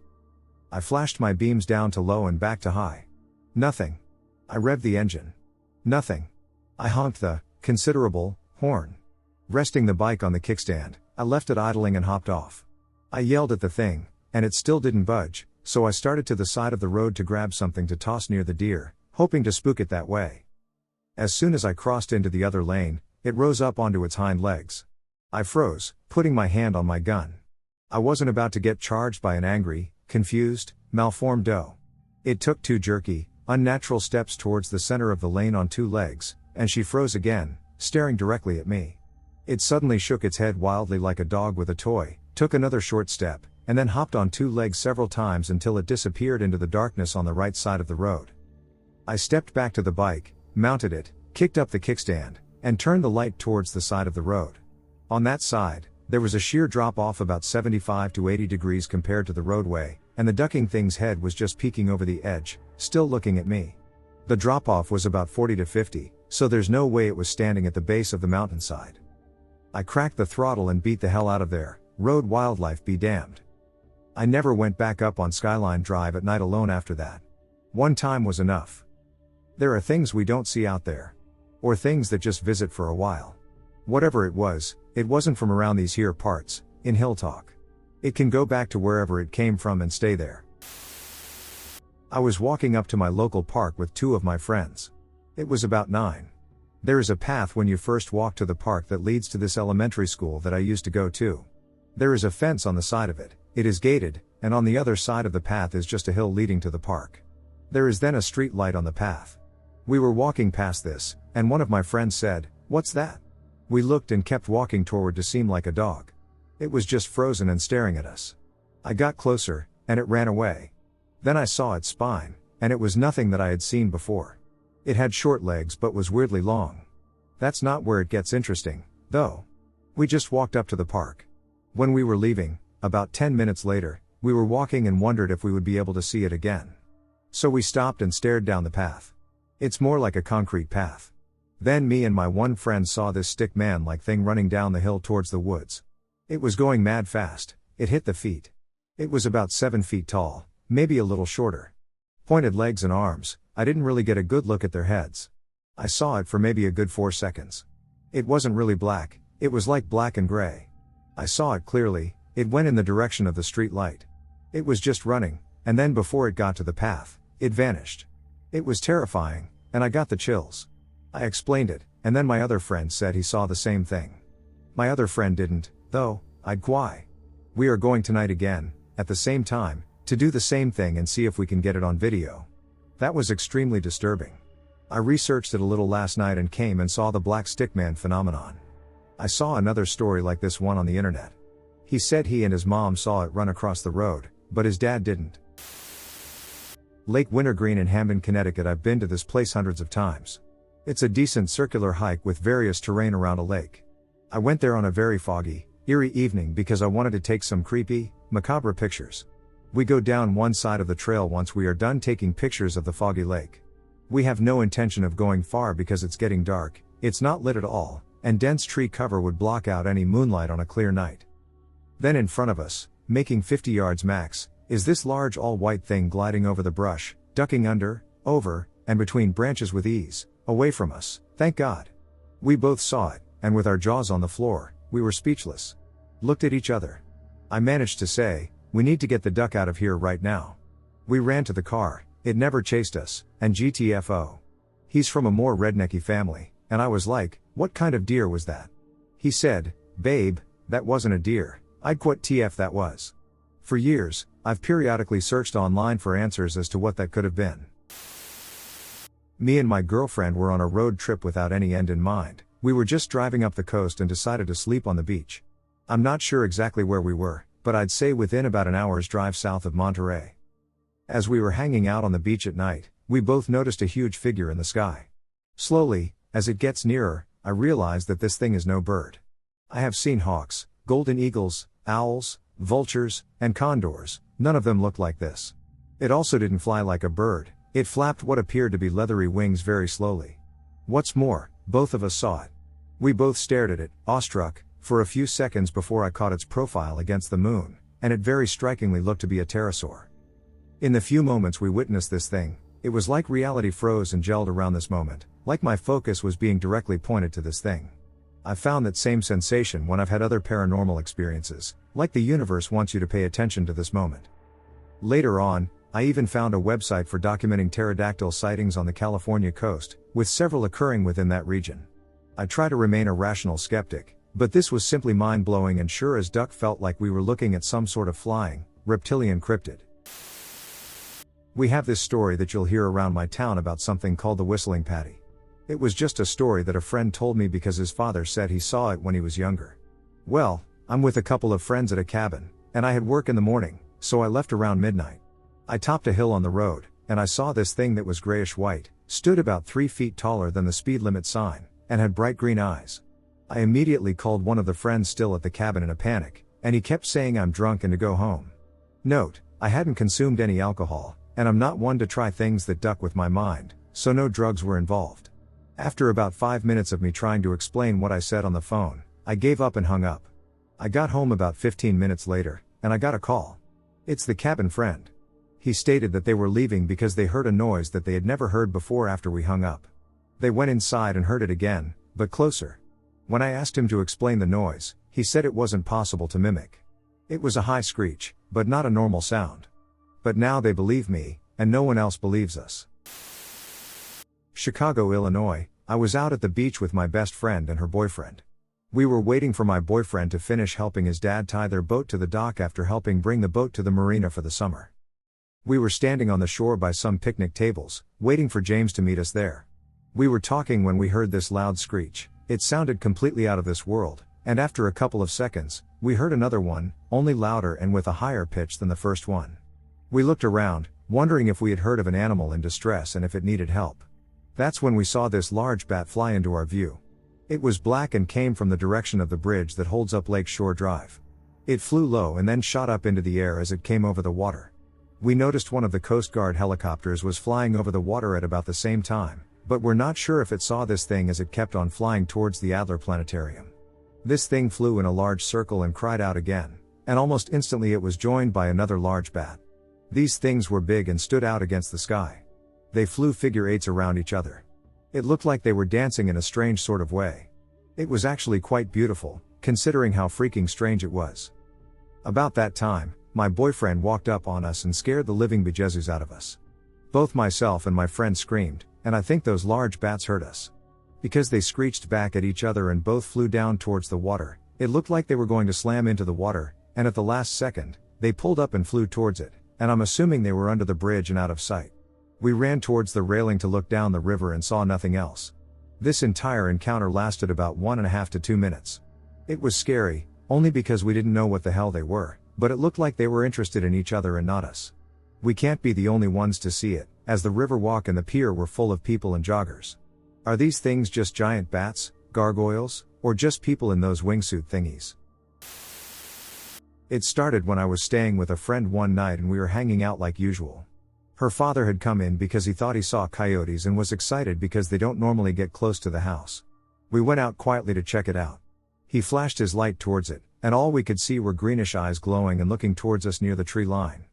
S1: I flashed my beams down to low and back to high. Nothing. I revved the engine. Nothing. I honked the considerable horn. Resting the bike on the kickstand, I left it idling and hopped off. I yelled at the thing, and it still didn't budge, so I started to the side of the road to grab something to toss near the deer, hoping to spook it that way. As soon as I crossed into the other lane, It rose up onto its hind legs. I froze, putting my hand on my gun. I wasn't about to get charged by an angry, confused, malformed doe. It took 2 jerky, unnatural steps towards the center of the lane on 2 legs, and she froze again, staring directly at me. It suddenly shook its head wildly like a dog with a toy, took another short step, and then hopped on 2 legs several times until it disappeared into the darkness on the right side of the road. I stepped back to the bike, mounted it, kicked up the kickstand, and turned the light towards the side of the road. On that side, there was a sheer drop off about 75 to 80 degrees compared to the roadway, and the ducking thing's head was just peeking over the edge, still looking at me. The drop off was about 40 to 50, so there's no way it was standing at the base of the mountainside. I cracked the throttle and beat the hell out of there, road wildlife be damned. I never went back up on Skyline Drive at night alone after that. One time was enough. There are things we don't see out there. Or things that just visit for a while. Whatever it wasn't from around these here parts, in Hill Talk. It can go back to wherever it came from and stay there. I was walking up to my local park with 2 of my friends. It was about 9. There is a path when you first walk to the park that leads to this elementary school that I used to go to. There is a fence on the side of it, it is gated, and on the other side of the path is just a hill leading to the park. There is then a street light on the path. We were walking past this, and one of my friends said, "What's that?" We looked and kept walking toward to seem like a dog. It was just frozen and staring at us. I got closer, and it ran away. Then I saw its spine, and it was nothing that I had seen before. It had short legs but was weirdly long. That's not where it gets interesting, though. We just walked up to the park. When we were leaving, about 10 minutes later, we were walking and wondered if we would be able to see it again. So we stopped and stared down the path. It's more like a concrete path. Then me and my one friend saw this stick man-like thing running down the hill towards the woods. It was going mad fast, it hit the feet. It was about 7 feet tall, maybe a little shorter. Pointed legs and arms, I didn't really get a good look at their heads. I saw it for maybe a good 4 seconds. It wasn't really black, it was like black and gray. I saw it clearly, it went in the direction of the street light. It was just running, and then before it got to the path, it vanished. It was terrifying, and I got the chills. I explained it, and then my other friend said he saw the same thing. My other friend didn't, though, I'd why. We are going tonight again, at the same time, to do the same thing and see if we can get it on video. That was extremely disturbing. I researched it a little last night and came and saw the black stickman phenomenon. I saw another story like this one on the internet. He said he and his mom saw it run across the road, but his dad didn't. Lake Wintergreen in Hamden, Connecticut. I've been to this place hundreds of times. It's a decent circular hike with various terrain around a lake. I went there on a very foggy, eerie evening because I wanted to take some creepy, macabre pictures. We go down one side of the trail once we are done taking pictures of the foggy lake. We have no intention of going far because it's getting dark, it's not lit at all, and dense tree cover would block out any moonlight on a clear night. Then in front of us, making 50 yards max, is this large all-white thing gliding over the brush, ducking under, over, and between branches with ease, away from us, thank God. We both saw it, and with our jaws on the floor, we were speechless. Looked at each other. I managed to say, "We need to get the duck out of here right now." We ran to the car, it never chased us, and GTFO. He's from a more rednecky family, and I was like, "What kind of deer was that?" He said, "Babe, that wasn't a deer." I'd what TF that was. For years, I've periodically searched online for answers as to what that could have been. Me and my girlfriend were on a road trip without any end in mind. We were just driving up the coast and decided to sleep on the beach. I'm not sure exactly where we were, but I'd say within about an hour's drive south of Monterey. As we were hanging out on the beach at night, we both noticed a huge figure in the sky. Slowly, as it gets nearer, I realize that this thing is no bird. I have seen hawks, golden eagles, owls, vultures, and condors, none of them looked like this. It also didn't fly like a bird, it flapped what appeared to be leathery wings very slowly. What's more, both of us saw it. We both stared at it, awestruck, for a few seconds before I caught its profile against the moon, and it very strikingly looked to be a pterosaur. In the few moments we witnessed this thing, it was like reality froze and gelled around this moment, like my focus was being directly pointed to this thing. I've found that same sensation when I've had other paranormal experiences, like the universe wants you to pay attention to this moment. Later on, I even found a website for documenting pterodactyl sightings on the California coast, with several occurring within that region. I try to remain a rational skeptic, but this was simply mind-blowing and sure as duck felt like we were looking at some sort of flying, reptilian cryptid. We have this story that you'll hear around my town about something called the whistling patty. It was just a story that a friend told me because his father said he saw it when he was younger. Well, I'm with a couple of friends at a cabin, and I had work in the morning, so I left around midnight. I topped a hill on the road, and I saw this thing that was grayish-white, stood about 3 feet taller than the speed limit sign, and had bright green eyes. I immediately called one of the friends still at the cabin in a panic, and he kept saying I'm drunk and to go home. Note, I hadn't consumed any alcohol, and I'm not one to try things that duck with my mind, so no drugs were involved. After about 5 minutes of me trying to explain what I said on the phone, I gave up and hung up. I got home about 15 minutes later, and I got a call. It's the cabin friend. He stated that they were leaving because they heard a noise that they had never heard before after we hung up. They went inside and heard it again, but closer. When I asked him to explain the noise, he said it wasn't possible to mimic. It was a high screech, but not a normal sound. But now they believe me, and no one else believes us. Chicago, Illinois. I was out at the beach with my best friend and her boyfriend. We were waiting for my boyfriend to finish helping his dad tie their boat to the dock after helping bring the boat to the marina for the summer. We were standing on the shore by some picnic tables, waiting for James to meet us there. We were talking when we heard this loud screech. It sounded completely out of this world, and after a couple of seconds, we heard another one, only louder and with a higher pitch than the first one. We looked around, wondering if we had heard of an animal in distress and if it needed help. That's when we saw this large bat fly into our view. It was black and came from the direction of the bridge that holds up Lake Shore Drive. It flew low and then shot up into the air as it came over the water. We noticed one of the Coast Guard helicopters was flying over the water at about the same time, but we're not sure if it saw this thing as it kept on flying towards the Adler Planetarium. This thing flew in a large circle and cried out again, and almost instantly it was joined by another large bat. These things were big and stood out against the sky. They flew figure eights around each other. It looked like they were dancing in a strange sort of way. It was actually quite beautiful, considering how freaking strange it was. About that time, my boyfriend walked up on us and scared the living bejesus out of us. Both myself and my friend screamed, and I think those large bats heard us. Because they screeched back at each other and both flew down towards the water, it looked like they were going to slam into the water, and at the last second, they pulled up and flew towards it, and I'm assuming they were under the bridge and out of sight. We ran towards the railing to look down the river and saw nothing else. This entire encounter lasted about 1.5 to 2 minutes. It was scary, only because we didn't know what the hell they were, but it looked like they were interested in each other and not us. We can't be the only ones to see it, as the riverwalk and the pier were full of people and joggers. Are these things just giant bats, gargoyles, or just people in those wingsuit thingies? It started when I was staying with a friend one night and we were hanging out like usual. Her father had come in because he thought he saw coyotes and was excited because they don't normally get close to the house. We went out quietly to check it out. He flashed his light towards it, and all we could see were greenish eyes glowing and looking towards us near the tree line.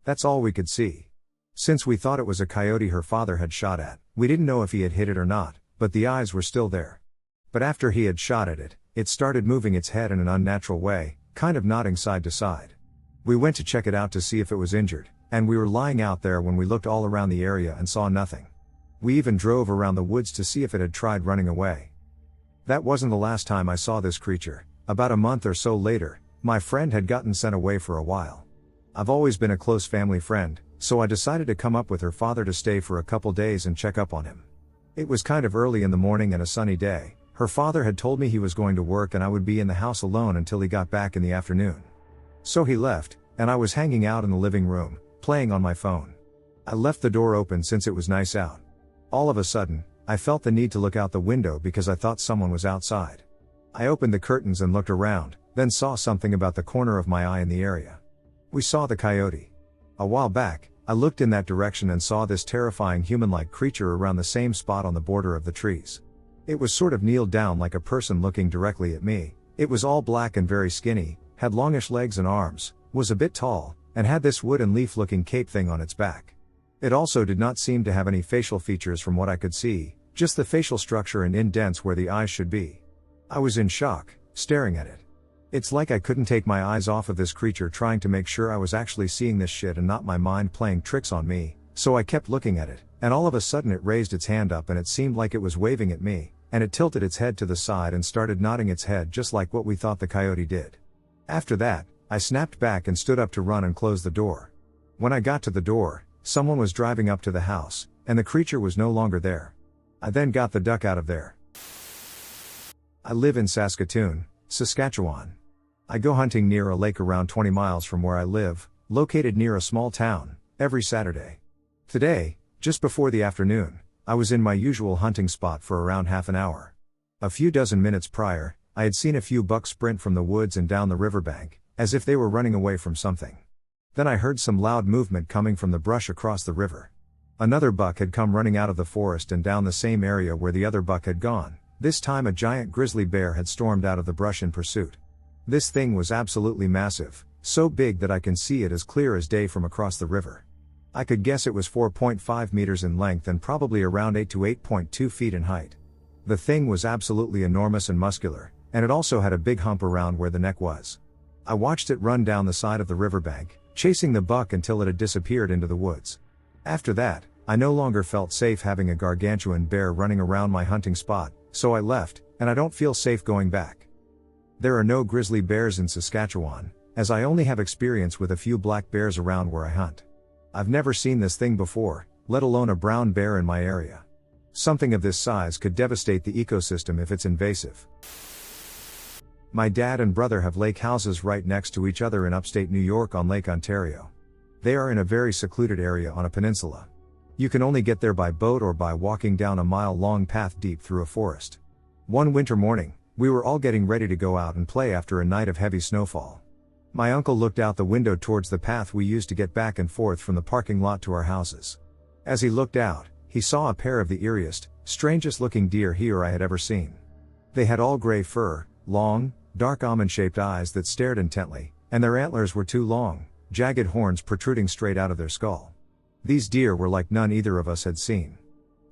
S1: That's all we could see. Since we thought it was a coyote her father had shot at, we didn't know if he had hit it or not, but the eyes were still there. But after he had shot at it, it started moving its head in an unnatural way, kind of nodding side to side. We went to check it out to see if it was injured, and we were lying out there when we looked all around the area and saw nothing. We even drove around the woods to see if it had tried running away. That wasn't the last time I saw this creature. About a month or so later, my friend had gotten sent away for a while. I've always been a close family friend, so I decided to come up with her father to stay for a couple days and check up on him. It was kind of early in the morning and a sunny day. Her father had told me he was going to work and I would be in the house alone until he got back in the afternoon. So he left, and I was hanging out in the living room, playing on my phone. I left the door open since it was nice out. All of a sudden, I felt the need to look out the window because I thought someone was outside. I opened the curtains and looked around, then saw something about the corner of my eye in the area. We saw the coyote. A while back, I looked in that direction and saw this terrifying human-like creature around the same spot on the border of the trees. It was sort of kneeled down like a person looking directly at me. It was all black and very skinny, had longish legs and arms, was a bit tall, and had this wood and leaf looking cape thing on its back. It also did not seem to have any facial features from what I could see, just the facial structure and indents where the eyes should be. I was in shock, staring at it. It's like I couldn't take my eyes off of this creature, trying to make sure I was actually seeing this shit and not my mind playing tricks on me, so I kept looking at it, and all of a sudden it raised its hand up and it seemed like it was waving at me, and it tilted its head to the side and started nodding its head just like what we thought the coyote did. After that, I snapped back and stood up to run and close the door. When I got to the door, someone was driving up to the house, and the creature was no longer there. I then got the duck out of there. I live in Saskatoon, Saskatchewan. I go hunting near a lake around 20 miles from where I live, located near a small town, every Saturday. Today, just before the afternoon, I was in my usual hunting spot for around half an hour. A few dozen minutes prior, I had seen a few bucks sprint from the woods and down the riverbank, as if they were running away from something. Then I heard some loud movement coming from the brush across the river. Another buck had come running out of the forest and down the same area where the other buck had gone. This time a giant grizzly bear had stormed out of the brush in pursuit. This thing was absolutely massive, so big that I can see it as clear as day from across the river. I could guess it was 4.5 meters in length and probably around 8 to 8.2 feet in height. The thing was absolutely enormous and muscular, and it also had a big hump around where the neck was. I watched it run down the side of the riverbank, chasing the buck until it had disappeared into the woods. After that, I no longer felt safe having a gargantuan bear running around my hunting spot, so I left, and I don't feel safe going back. There are no grizzly bears in Saskatchewan, as I only have experience with a few black bears around where I hunt. I've never seen this thing before, let alone a brown bear in my area. Something of this size could devastate the ecosystem if it's invasive. My dad and brother have lake houses right next to each other in upstate New York on Lake Ontario. They are in a very secluded area on a peninsula. You can only get there by boat or by walking down a mile-long path deep through a forest. One winter morning, we were all getting ready to go out and play after a night of heavy snowfall. My uncle looked out the window towards the path we used to get back and forth from the parking lot to our houses. As he looked out, he saw a pair of the eeriest, strangest-looking deer he or I had ever seen. They had all gray fur, long, dark almond-shaped eyes that stared intently, and their antlers were two long, jagged horns protruding straight out of their skull. These deer were like none either of us had seen.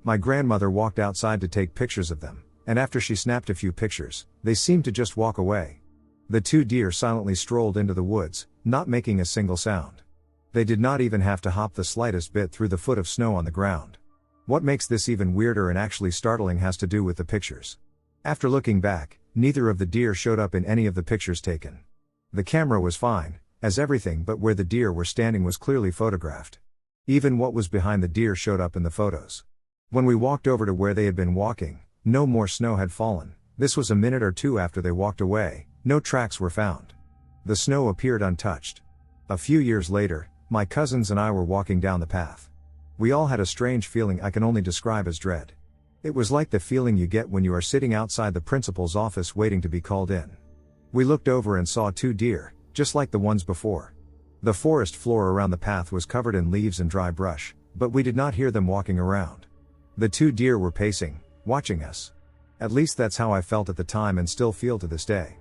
S1: My grandmother walked outside to take pictures of them, and after she snapped a few pictures, they seemed to just walk away. The two deer silently strolled into the woods, not making a single sound. They did not even have to hop the slightest bit through the foot of snow on the ground. What makes this even weirder and actually startling has to do with the pictures. After looking back, neither of the deer showed up in any of the pictures taken. The camera was fine, as everything but where the deer were standing was clearly photographed. Even what was behind the deer showed up in the photos. When we walked over to where they had been walking, no more snow had fallen. This was a minute or two after they walked away. No tracks were found. The snow appeared untouched. A few years later, my cousins and I were walking down the path. We all had a strange feeling I can only describe as dread. It was like the feeling you get when you are sitting outside the principal's office waiting to be called in. We looked over and saw two deer, just like the ones before. The forest floor around the path was covered in leaves and dry brush, but we did not hear them walking around. The two deer were pacing, watching us. At least that's how I felt at the time and still feel to this day.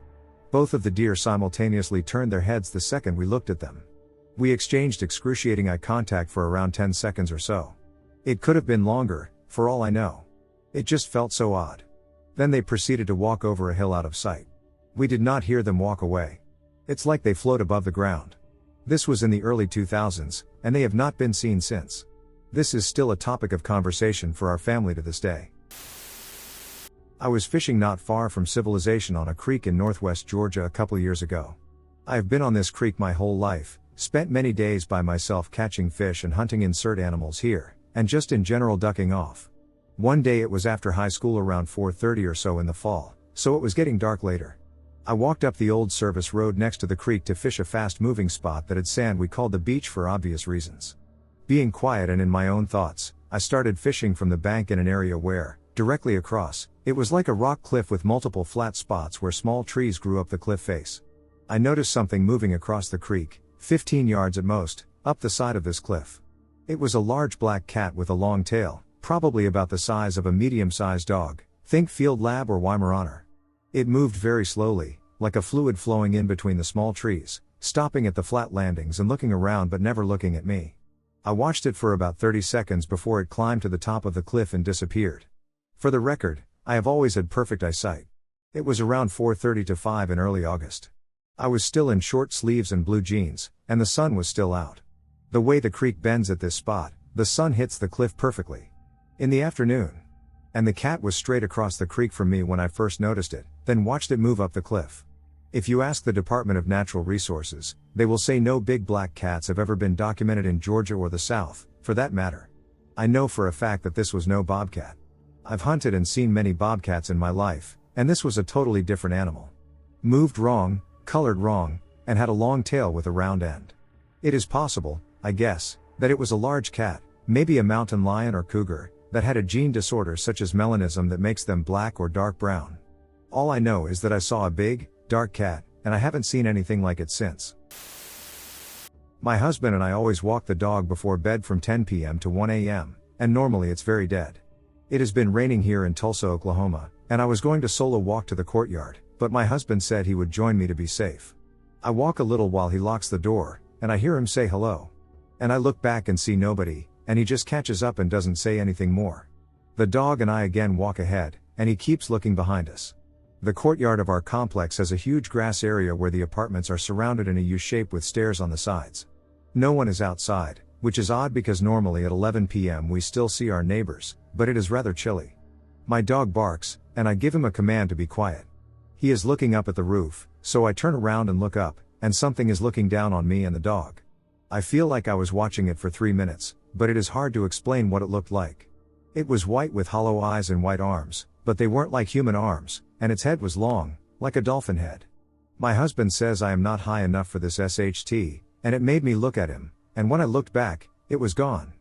S1: Both of the deer simultaneously turned their heads the second we looked at them. We exchanged excruciating eye contact for around 10 seconds or so. It could have been longer, for all I know. It just felt so odd. Then they proceeded to walk over a hill out of sight. We did not hear them walk away. It's like they float above the ground. This was in the early 2000s, and they have not been seen since. This is still a topic of conversation for our family to this day. I was fishing not far from civilization on a creek in northwest Georgia a couple years ago. I have been on this creek my whole life, spent many days by myself catching fish and hunting insert animals here, and just in general ducking off. One day it was after high school around 4:30 or so in the fall, so it was getting dark later. I walked up the old service road next to the creek to fish a fast-moving spot that had sand we called the beach for obvious reasons. Being quiet and in my own thoughts, I started fishing from the bank in an area where, directly across, it was like a rock cliff with multiple flat spots where small trees grew up the cliff face. I noticed something moving across the creek, 15 yards at most, up the side of this cliff. It was a large black cat with a long tail, probably about the size of a medium-sized dog, think Field Lab or Weimaraner. It moved very slowly, like a fluid flowing in between the small trees, stopping at the flat landings and looking around but never looking at me. I watched it for about 30 seconds before it climbed to the top of the cliff and disappeared. For the record, I have always had perfect eyesight. It was around 4:30 to 5 in early August. I was still in short sleeves and blue jeans, and the sun was still out. The way the creek bends at this spot, the sun hits the cliff perfectly. In the afternoon, And the cat was straight across the creek from me when I first noticed it, then watched it move up the cliff. If you ask the Department of Natural Resources, they will say no big black cats have ever been documented in Georgia or the South, for that matter. I know for a fact that this was no bobcat. I've hunted and seen many bobcats in my life, and this was a totally different animal. Moved wrong, colored wrong, and had a long tail with a round end. It is possible, I guess, that it was a large cat, maybe a mountain lion or cougar, that had a gene disorder such as melanism that makes them black or dark brown. All I know is that I saw a big, dark cat, and I haven't seen anything like it since. My husband and I always walk the dog before bed from 10 p.m. to 1 a.m., and normally it's very dead. It has been raining here in Tulsa, Oklahoma, and I was going to solo walk to the courtyard, but my husband said he would join me to be safe. I walk a little while he locks the door, and I hear him say hello. And I look back and see nobody, and he just catches up and doesn't say anything more. The dog and I again walk ahead, and he keeps looking behind us. The courtyard of our complex has a huge grass area where the apartments are surrounded in a U shape with stairs on the sides. No one is outside, which is odd because normally at 11 p.m. we still see our neighbors, but it is rather chilly. My dog barks, and I give him a command to be quiet. He is looking up at the roof, so I turn around and look up, and something is looking down on me and the dog. I feel like I was watching it for 3 minutes, but it is hard to explain what it looked like. It was white with hollow eyes and white arms, but they weren't like human arms, and its head was long, like a dolphin head. My husband says I am not high enough for this SHT, and it made me look at him, and when I looked back, it was gone.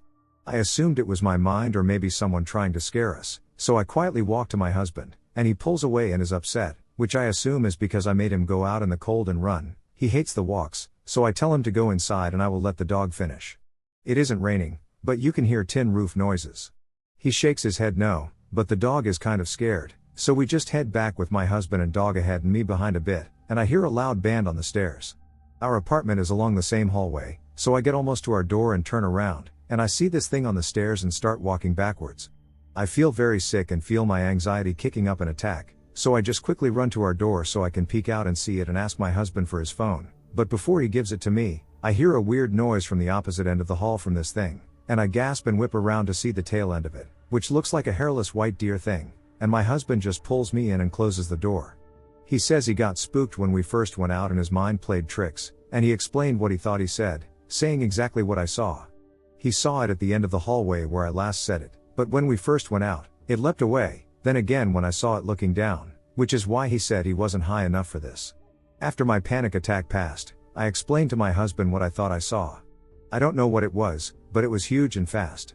S1: I assumed it was my mind or maybe someone trying to scare us, so I quietly walk to my husband, and he pulls away and is upset, which I assume is because I made him go out in the cold and run. He hates the walks, so I tell him to go inside and I will let the dog finish. It isn't raining, but you can hear tin roof noises. He shakes his head no, but the dog is kind of scared, so we just head back with my husband and dog ahead and me behind a bit, and I hear a loud band on the stairs. Our apartment is along the same hallway, so I get almost to our door and turn around, and I see this thing on the stairs and start walking backwards. I feel very sick and feel my anxiety kicking up an attack, so I just quickly run to our door so I can peek out and see it and ask my husband for his phone, but before he gives it to me, I hear a weird noise from the opposite end of the hall from this thing, and I gasp and whip around to see the tail end of it, which looks like a hairless white deer thing, and my husband just pulls me in and closes the door. He says he got spooked when we first went out and his mind played tricks, and he explained what he thought he said, saying exactly what I saw. He saw it at the end of the hallway where I last said it, but when we first went out, it leapt away, then again when I saw it looking down, which is why he said he wasn't high enough for this. After my panic attack passed, I explained to my husband what I thought I saw. I don't know what it was, but it was huge and fast.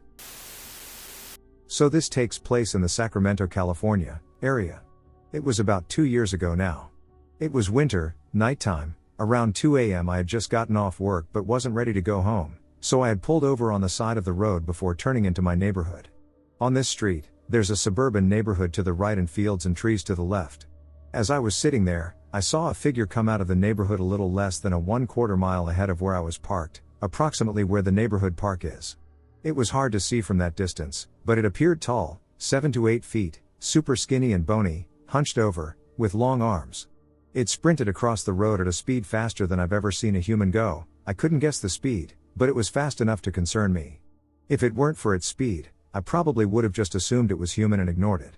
S1: So this takes place in the Sacramento, California, area. It was about 2 years ago now. It was winter, nighttime, around 2 a.m. I had just gotten off work but wasn't ready to go home, so I had pulled over on the side of the road before turning into my neighborhood. On this street, there's a suburban neighborhood to the right and fields and trees to the left. As I was sitting there, I saw a figure come out of the neighborhood a little less than a 1/4 mile ahead of where I was parked, approximately where the neighborhood park is. It was hard to see from that distance, but it appeared tall, 7 to 8 feet, super skinny and bony, hunched over, with long arms. It sprinted across the road at a speed faster than I've ever seen a human go. I couldn't guess the speed, but it was fast enough to concern me. If it weren't for its speed, I probably would have just assumed it was human and ignored it.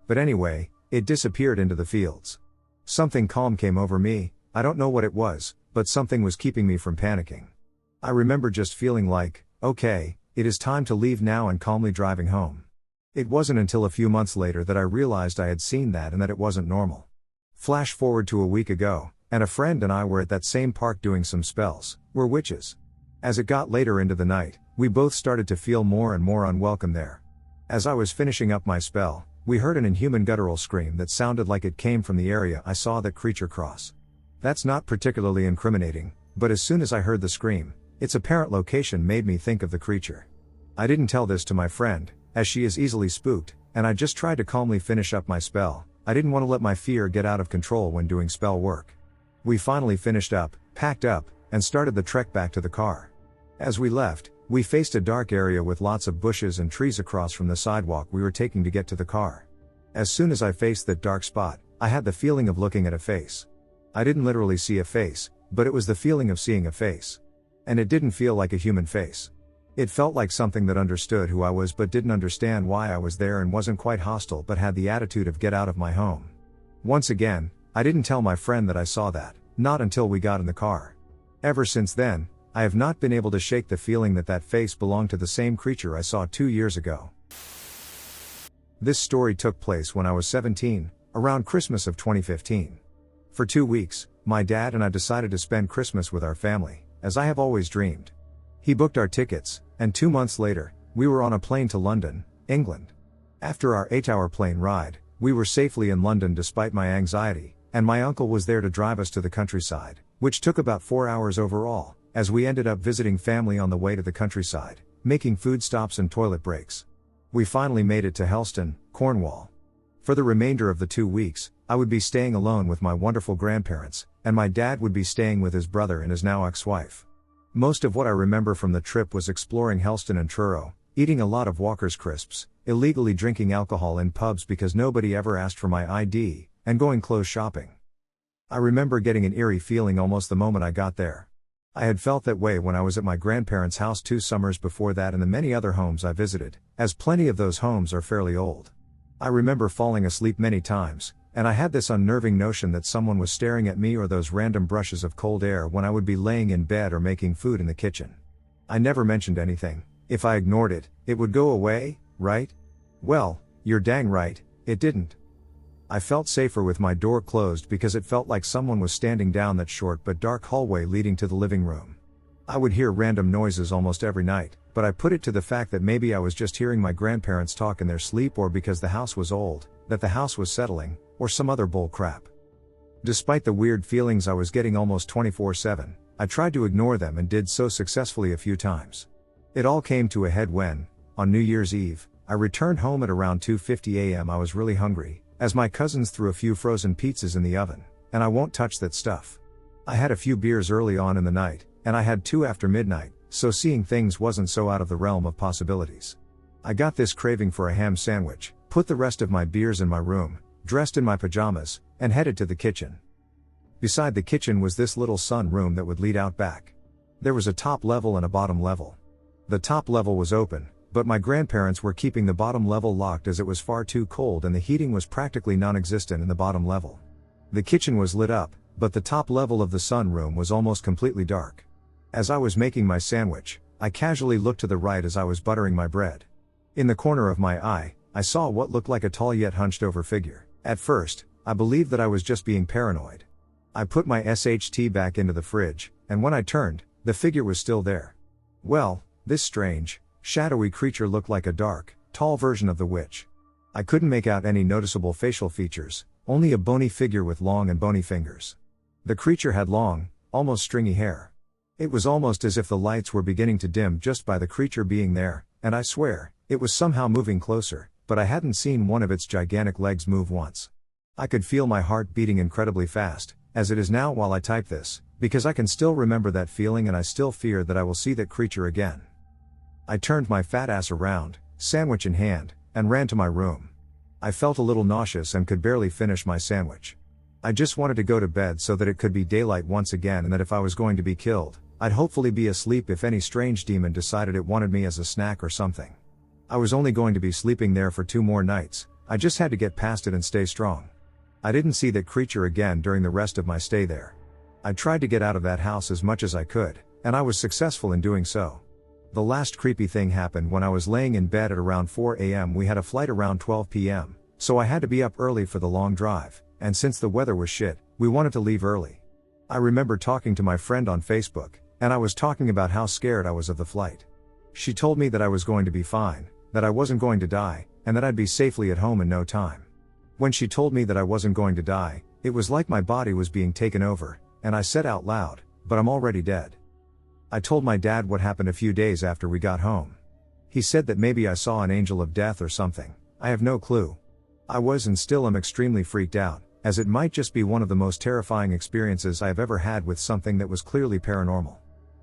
S1: But anyway, it disappeared into the fields. Something calm came over me. I don't know what it was, but something was keeping me from panicking. I remember just feeling like, okay, it is time to leave now, and calmly driving home. It wasn't until a few months later that I realized I had seen that and that it wasn't normal. Flash forward to a week ago, and a friend and I were at that same park doing some spells. We're witches. As it got later into the night, we both started to feel more and more unwelcome there. As I was finishing up my spell, we heard an inhuman guttural scream that sounded like it came from the area I saw that creature cross. That's not particularly incriminating, but as soon as I heard the scream, its apparent location made me think of the creature. I didn't tell this to my friend, as she is easily spooked, and I just tried to calmly finish up my spell. I didn't want to let my fear get out of control when doing spell work. We finally finished up, packed up, and started the trek back to the car. As we left, we faced a dark area with lots of bushes and trees across from the sidewalk we were taking to get to the car. As soon as I faced that dark spot, I had the feeling of looking at a face. I didn't literally see a face, but it was the feeling of seeing a face. And it didn't feel like a human face. It felt like something that understood who I was but didn't understand why I was there, and wasn't quite hostile but had the attitude of get out of my home. Once again, I didn't tell my friend that I saw that, not until we got in the car. Ever since then, I have not been able to shake the feeling that that face belonged to the same creature I saw 2 years ago. This story took place when I was 17, around Christmas of 2015. For 2 weeks, my dad and I decided to spend Christmas with our family, as I have always dreamed. He booked our tickets, and 2 months later, we were on a plane to London, England. After our 8-hour plane ride, we were safely in London despite my anxiety, and my uncle was there to drive us to the countryside, which took about 4 hours overall, as we ended up visiting family on the way to the countryside, making food stops and toilet breaks. We finally made it to Helston, Cornwall. For the remainder of the 2 weeks, I would be staying alone with my wonderful grandparents, and my dad would be staying with his brother and his now ex-wife. Most of what I remember from the trip was exploring Helston and Truro, eating a lot of Walker's crisps, illegally drinking alcohol in pubs because nobody ever asked for my ID, and going clothes shopping. I remember getting an eerie feeling almost the moment I got there. I had felt that way when I was at my grandparents' house 2 summers before that, and the many other homes I visited, as plenty of those homes are fairly old. I remember falling asleep many times, and I had this unnerving notion that someone was staring at me or those random brushes of cold air when I would be laying in bed or making food in the kitchen. I never mentioned anything. If I ignored it, it would go away, right? Well, you're dang right, it didn't. I felt safer with my door closed because it felt like someone was standing down that short but dark hallway leading to the living room. I would hear random noises almost every night, but I put it to the fact that maybe I was just hearing my grandparents talk in their sleep, or because the house was old, that the house was settling, or some other bull crap. Despite the weird feelings I was getting almost 24/7, I tried to ignore them and did so successfully a few times. It all came to a head when, on New Year's Eve, I returned home at around 2:50 a.m. I was really hungry, as my cousins threw a few frozen pizzas in the oven, and I won't touch that stuff. I had a few beers early on in the night, and I had 2 after midnight, so seeing things wasn't so out of the realm of possibilities. I got this craving for a ham sandwich, put the rest of my beers in my room, dressed in my pajamas, and headed to the kitchen. Beside the kitchen was this little sun room that would lead out back. There was a top level and a bottom level. The top level was open, but my grandparents were keeping the bottom level locked as it was far too cold and the heating was practically non-existent in the bottom level. The kitchen was lit up, but the top level of the sun room was almost completely dark. As I was making my sandwich, I casually looked to the right as I was buttering my bread. In the corner of my eye, I saw what looked like a tall yet hunched over figure. At first, I believed that I was just being paranoid. I put my SHT back into the fridge, and when I turned, the figure was still there. Well, this strange, shadowy creature looked like a dark, tall version of the witch. I couldn't make out any noticeable facial features, only a bony figure with long and bony fingers. The creature had long, almost stringy hair. It was almost as if the lights were beginning to dim just by the creature being there, and I swear, it was somehow moving closer, but I hadn't seen one of its gigantic legs move once. I could feel my heart beating incredibly fast, as it is now while I type this, because I can still remember that feeling and I still fear that I will see that creature again. I turned my fat ass around, sandwich in hand, and ran to my room. I felt a little nauseous and could barely finish my sandwich. I just wanted to go to bed so that it could be daylight once again, and that if I was going to be killed, I'd hopefully be asleep if any strange demon decided it wanted me as a snack or something. I was only going to be sleeping there for 2 more nights, I just had to get past it and stay strong. I didn't see that creature again during the rest of my stay there. I tried to get out of that house as much as I could, and I was successful in doing so. The last creepy thing happened when I was laying in bed at around 4 a.m. We had a flight around 12 p.m., so I had to be up early for the long drive, and since the weather was shit, we wanted to leave early. I remember talking to my friend on Facebook, and I was talking about how scared I was of the flight. She told me that I was going to be fine, that I wasn't going to die, and that I'd be safely at home in no time. When she told me that I wasn't going to die, it was like my body was being taken over, and I said out loud, "But I'm already dead." I told my dad what happened a few days after we got home. He said that maybe I saw an angel of death or something. I have no clue. I was and still am extremely freaked out, as it might just be one of the most terrifying experiences I have ever had with something that was clearly paranormal.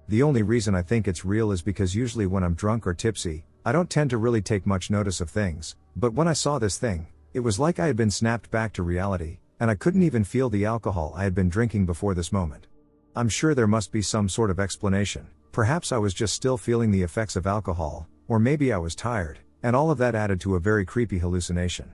S1: The only reason I think it's real is because usually when I'm drunk or tipsy, I don't tend to really take much notice of things, but when I saw this thing, it was like I had been snapped back to reality, and I couldn't even feel the alcohol I had been drinking before this moment. I'm sure there must be some sort of explanation, Perhaps I was just still feeling the effects of alcohol, or maybe I was tired, and all of that added to a very creepy hallucination.